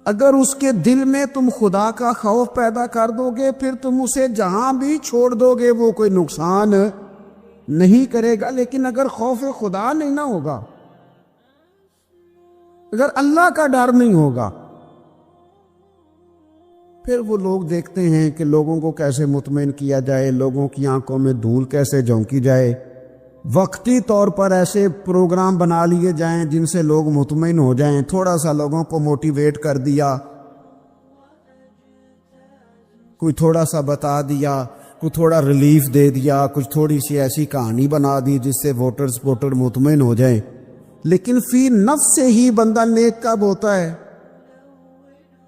اگر اس کے دل میں تم خدا کا خوف پیدا کر دو گے, پھر تم اسے جہاں بھی چھوڑ دو گے وہ کوئی نقصان نہیں کرے گا. لیکن اگر خوف خدا نہیں نہ ہوگا, اگر اللہ کا ڈر نہیں ہوگا, پھر وہ لوگ دیکھتے ہیں کہ لوگوں کو کیسے مطمئن کیا جائے, لوگوں کی آنکھوں میں دھول کیسے جھونکی جائے, وقتی طور پر ایسے پروگرام بنا لیے جائیں جن سے لوگ مطمئن ہو جائیں, تھوڑا سا لوگوں کو موٹیویٹ کر دیا, کوئی تھوڑا سا بتا دیا, کوئی تھوڑا ریلیف دے دیا, کچھ تھوڑی سی ایسی کہانی بنا دی جس سے ووٹر مطمئن ہو جائیں. لیکن فی نفس سے ہی بندہ نیک کب ہوتا ہے؟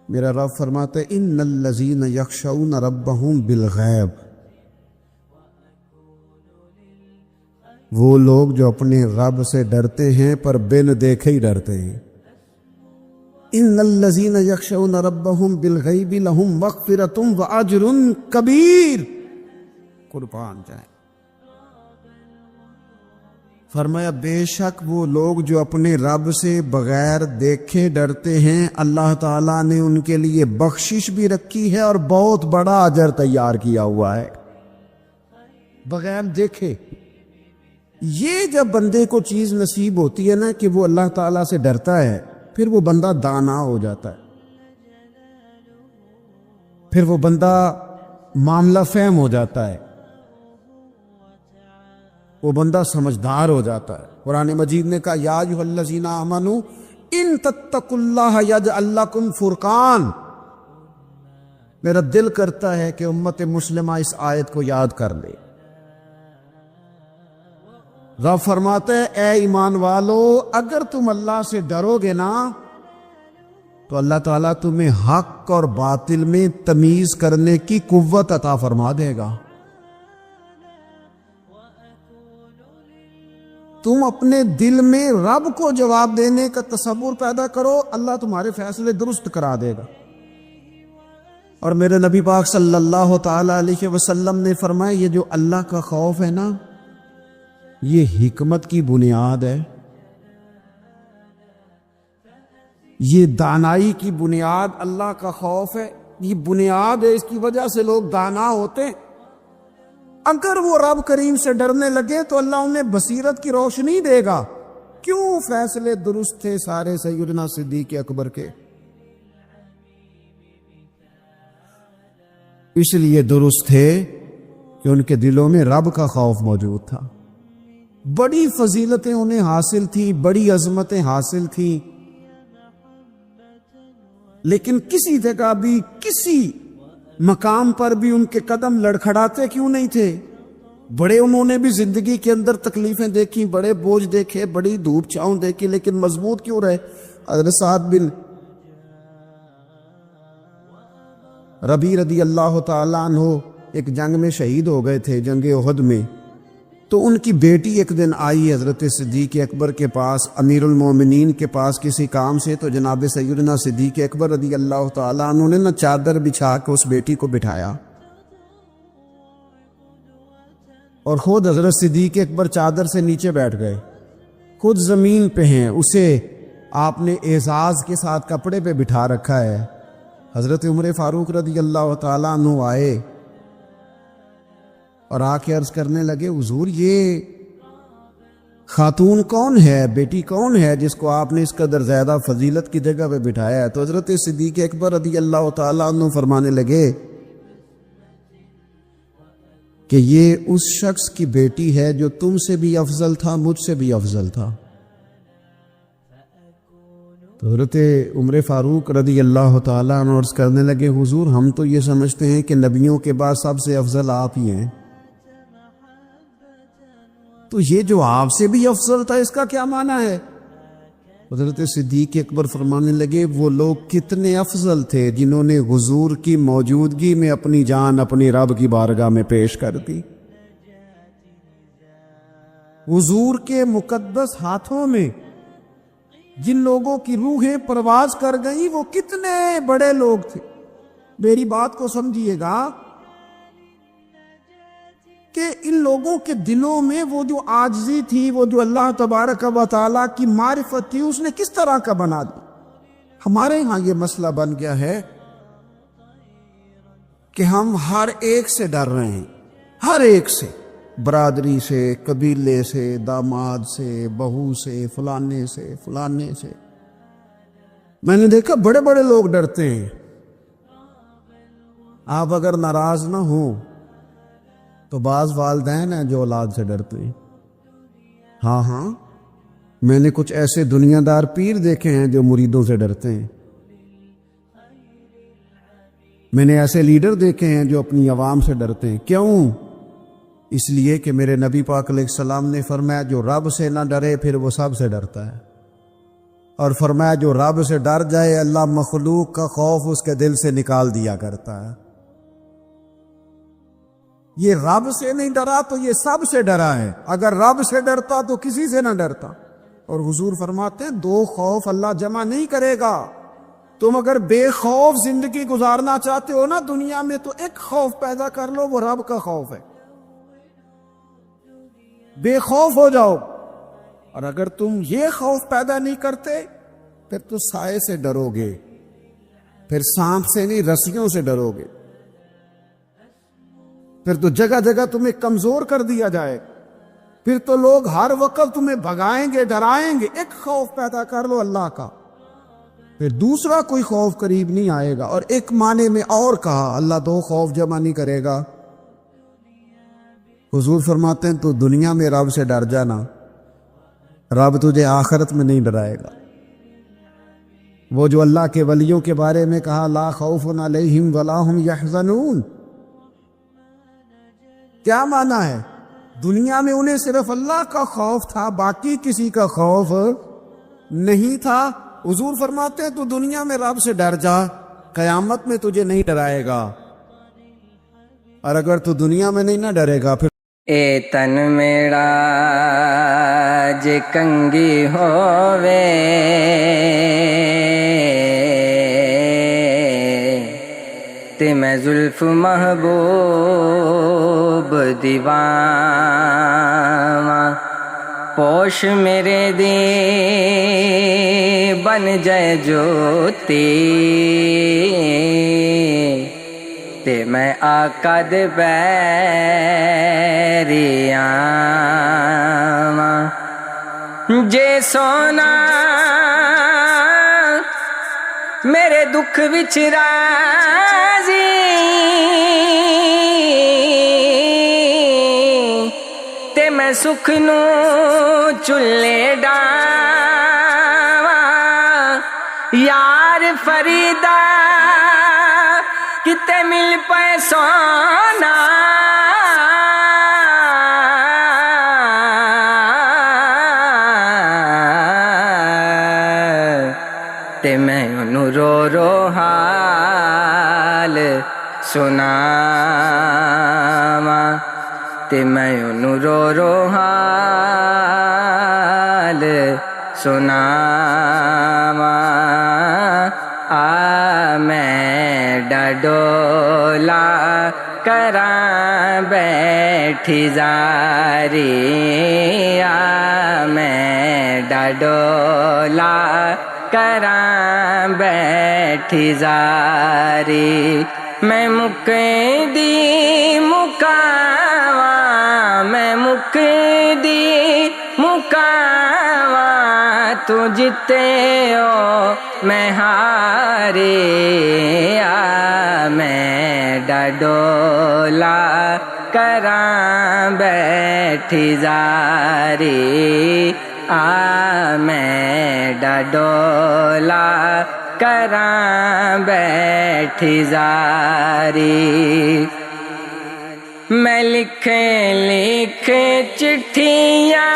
میرا رب فرماتا ہے ان الذین یخشون ربہم بالغیب, وہ لوگ جو اپنے رب سے ڈرتے ہیں پر بن دیکھے ہی ڈرتے ہیں. ان الذین یخشون ربہم بالغیب لہم مغفرۃ واجر کبیر. قربان جائیں. فرمایا بے شک وہ لوگ جو اپنے رب سے بغیر دیکھے ڈرتے ہیں, اللہ تعالیٰ نے ان کے لیے بخشش بھی رکھی ہے اور بہت بڑا اجر تیار کیا ہوا ہے بغیر دیکھے. یہ جب بندے کو چیز نصیب ہوتی ہے نا کہ وہ اللہ تعالیٰ سے ڈرتا ہے, پھر وہ بندہ دانا ہو جاتا ہے, پھر وہ بندہ معاملہ فہم ہو جاتا ہے, وہ بندہ سمجھدار ہو جاتا ہے. قرآن مجید نے کہا یا ایھا الذین آمنوا ان تتقوا اللہ یجعل لکم فرقان. میرا دل کرتا ہے کہ امت مسلمہ اس آیت کو یاد کر لے. رب فرماتے ہیں اے ایمان والو, اگر تم اللہ سے ڈرو گے نا تو اللہ تعالیٰ تمہیں حق اور باطل میں تمیز کرنے کی قوت عطا فرما دے گا. تم اپنے دل میں رب کو جواب دینے کا تصور پیدا کرو, اللہ تمہارے فیصلے درست کرا دے گا. اور میرے نبی پاک صلی اللہ تعالی علیہ وسلم نے فرمایا یہ جو اللہ کا خوف ہے نا, یہ حکمت کی بنیاد ہے, یہ دانائی کی بنیاد اللہ کا خوف ہے, یہ بنیاد ہے, اس کی وجہ سے لوگ دانا ہوتے ہیں. اگر وہ رب کریم سے ڈرنے لگے تو اللہ انہیں بصیرت کی روشنی دے گا. کیوں فیصلے درست تھے سارے سیدنا صدیق اکبر کے, اس لیے درست تھے کہ ان کے دلوں میں رب کا خوف موجود تھا. بڑی فضیلتیں انہیں حاصل تھی, بڑی عظمتیں حاصل تھی, لیکن کسی جگہ بھی کسی مقام پر بھی ان کے قدم لڑکھڑاتے کیوں نہیں تھے؟ بڑے انہوں نے بھی زندگی کے اندر تکلیفیں دیکھی, بڑے بوجھ دیکھے, بڑی دھوپ چھاؤں دیکھی, لیکن مضبوط کیوں رہے؟ حضرت سعد بن ربیع رضی اللہ تعالیٰ عنہ ایک جنگ میں شہید ہو گئے تھے, جنگ احد میں. تو ان کی بیٹی ایک دن آئی حضرت صدیق اکبر کے پاس, امیر المومنین کے پاس کسی کام سے. تو جناب سیدنا صدیق اکبر رضی اللہ تعالیٰ عنہ نے چادر بچھا کے اس بیٹی کو بٹھایا اور خود حضرت صدیق اکبر چادر سے نیچے بیٹھ گئے، خود زمین پہ ہیں، اسے آپ نے اعزاز کے ساتھ کپڑے پہ بٹھا رکھا ہے۔ حضرت عمر فاروق رضی اللہ تعالیٰ عنہ آئے اور آ کے عرض کرنے لگے، حضور یہ خاتون کون ہے، بیٹی کون ہے جس کو آپ نے اس قدر زیادہ فضیلت کی جگہ پہ بٹھایا ہے؟ تو حضرت صدیق اکبر رضی اللہ تعالیٰ عنہ فرمانے لگے کہ یہ اس شخص کی بیٹی ہے جو تم سے بھی افضل تھا، مجھ سے بھی افضل تھا۔ تو حضرت عمر فاروق رضی اللہ تعالیٰ عنہ عرض کرنے لگے، حضور ہم تو یہ سمجھتے ہیں کہ نبیوں کے بعد سب سے افضل آپ ہی ہیں، تو یہ جو آپ سے بھی افضل تھا اس کا کیا معنی ہے؟ حضرت صدیق اکبر فرمانے لگے، وہ لوگ کتنے افضل تھے جنہوں نے حضور کی موجودگی میں اپنی جان اپنی رب کی بارگاہ میں پیش کر دی۔ حضور کے مقدس ہاتھوں میں جن لوگوں کی روحیں پرواز کر گئیں وہ کتنے بڑے لوگ تھے۔ میری بات کو سمجھیے گا کہ ان لوگوں کے دلوں میں وہ جو عاجزی تھی، وہ جو اللہ تبارک و تعالیٰ کی معرفت تھی، اس نے کس طرح کا بنا دی۔ ہمارے ہاں یہ مسئلہ بن گیا ہے کہ ہم ہر ایک سے ڈر رہے ہیں، ہر ایک سے، برادری سے، قبیلے سے، داماد سے، بہو سے، فلانے سے، فلانے سے۔ میں نے دیکھا بڑے بڑے لوگ ڈرتے ہیں۔ آپ اگر ناراض نہ ہوں تو بعض والدین ہیں جو اولاد سے ڈرتے ہیں۔ ہاں میں نے کچھ ایسے دنیا دار پیر دیکھے ہیں جو مریدوں سے ڈرتے ہیں۔ میں نے ایسے لیڈر دیکھے ہیں جو اپنی عوام سے ڈرتے ہیں۔ کیوں؟ اس لیے کہ میرے نبی پاک علیہ السلام نے فرمایا جو رب سے نہ ڈرے پھر وہ سب سے ڈرتا ہے، اور فرمایا جو رب سے ڈر جائے اللہ مخلوق کا خوف اس کے دل سے نکال دیا کرتا ہے۔ یہ رب سے نہیں ڈرا تو یہ سب سے ڈرا ہے، اگر رب سے ڈرتا تو کسی سے نہ ڈرتا۔ اور حضور فرماتے ہیں دو خوف اللہ جمع نہیں کرے گا۔ تم اگر بے خوف زندگی گزارنا چاہتے ہو نا دنیا میں تو ایک خوف پیدا کر لو، وہ رب کا خوف ہے، بے خوف ہو جاؤ۔ اور اگر تم یہ خوف پیدا نہیں کرتے پھر تو سائے سے ڈرو گے، پھر سانپ سے نہیں رسیوں سے ڈرو گے، پھر تو جگہ جگہ تمہیں کمزور کر دیا جائے، پھر تو لوگ ہر وقت تمہیں بھگائیں گے، ڈرائیں گے۔ ایک خوف پیدا کر لو اللہ کا، پھر دوسرا کوئی خوف قریب نہیں آئے گا۔ اور ایک معنی میں اور کہا اللہ دو خوف جمع نہیں کرے گا۔ حضور فرماتے ہیں تو دنیا میں رب سے ڈر جانا، رب تجھے آخرت میں نہیں ڈرائے گا۔ وہ جو اللہ کے ولیوں کے بارے میں کہا لا خوف علیہم ولا ہم یحزنون، کیا معنی ہے؟ دنیا میں انہیں صرف اللہ کا خوف تھا، باقی کسی کا خوف نہیں تھا۔ حضور فرماتے ہیں تو دنیا میں رب سے ڈر جا، قیامت میں تجھے نہیں ڈرائے گا۔ اور اگر تو دنیا میں نہیں نہ ڈرے گا پھر اے تن میرا جے کنگی ہووے تے میں زلف محبوب دیواں، پوش میرے دی بن جائے جوتی تے میں آقا دے پیری آواں، جے سونا میرے دکھ وچ راضی تے میں سکھ نو چلے ڈاواں، یار فریدا کتے مل پے سونا تے میں انہوں رو رو حال سناواں، تے میں انہوں رو رو حال سناواں، آ میں ڈڈولا کراں بے بیٹھی زاری میں ڈڈولا کراں بیٹھی زاری میں مکدی مکاواں میں مکدی مکاواں تو جتے ہو میں ہاری میں ڈڈولا کراں بیٹھی زاری میں ڈڈولا کراں بیٹھی زاری میں لکھ لکھ چٹھیاں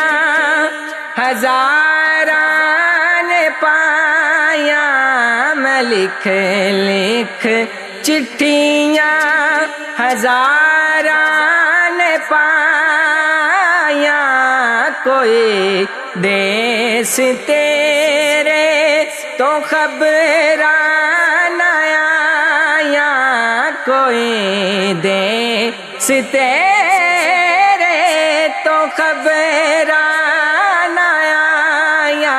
ہزاراں نے پایا میں لکھ لکھ چٹھیاں ہزاراں نے پایا کوئی دیس تیرے تو خبراں آیا کوئی دیس تیرے تو خبراں آیا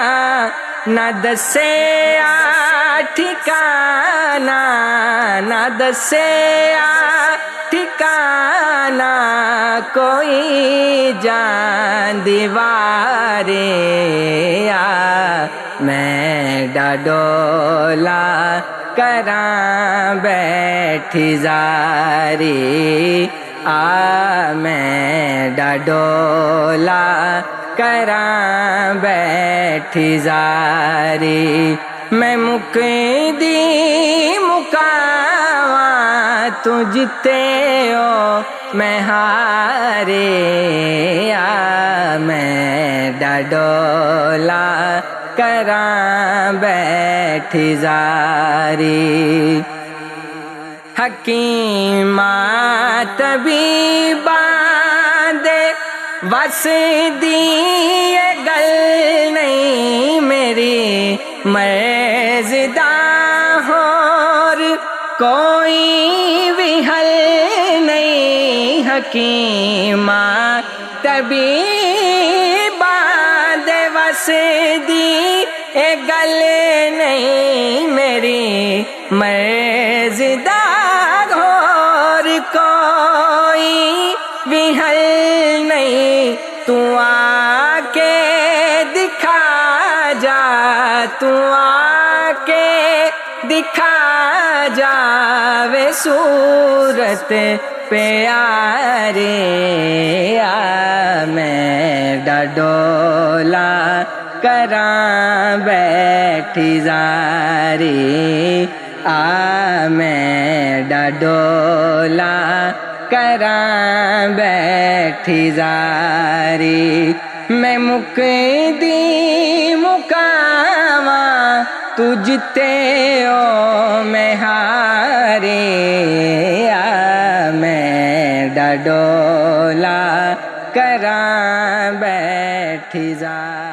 نہ دسیا ٹھکانا نہ دسیا ٹھکانا کوئی جان دیوارے میں ڈڈولا کراں بیٹھی زاری میں ڈڈولا کراں بیٹھی زاری میں مکدی مکاواں تو جتے ہو میں ہارے میں ڈڈولا کراں بیٹھی زاری حکیماں طبیباں دے وس دی گل نہیں میری مرزدہ ہور کوئی بھی حل نہیں حکیماں طبیباں دے وس دی گل نہیں میری مرزدہ ہور کوئی بھی حل نہیں تو آ کے دکھا جا تو آ کے دکھا جا وے صورت پیارے میں ڈڈولا کراں بیٹھی زاری میں ڈڈولا کراں بیٹھی زاری میں مکدی مکاواں تو جتے ہو میں ہارے میں ڈڈولا کراں بیٹھی زاری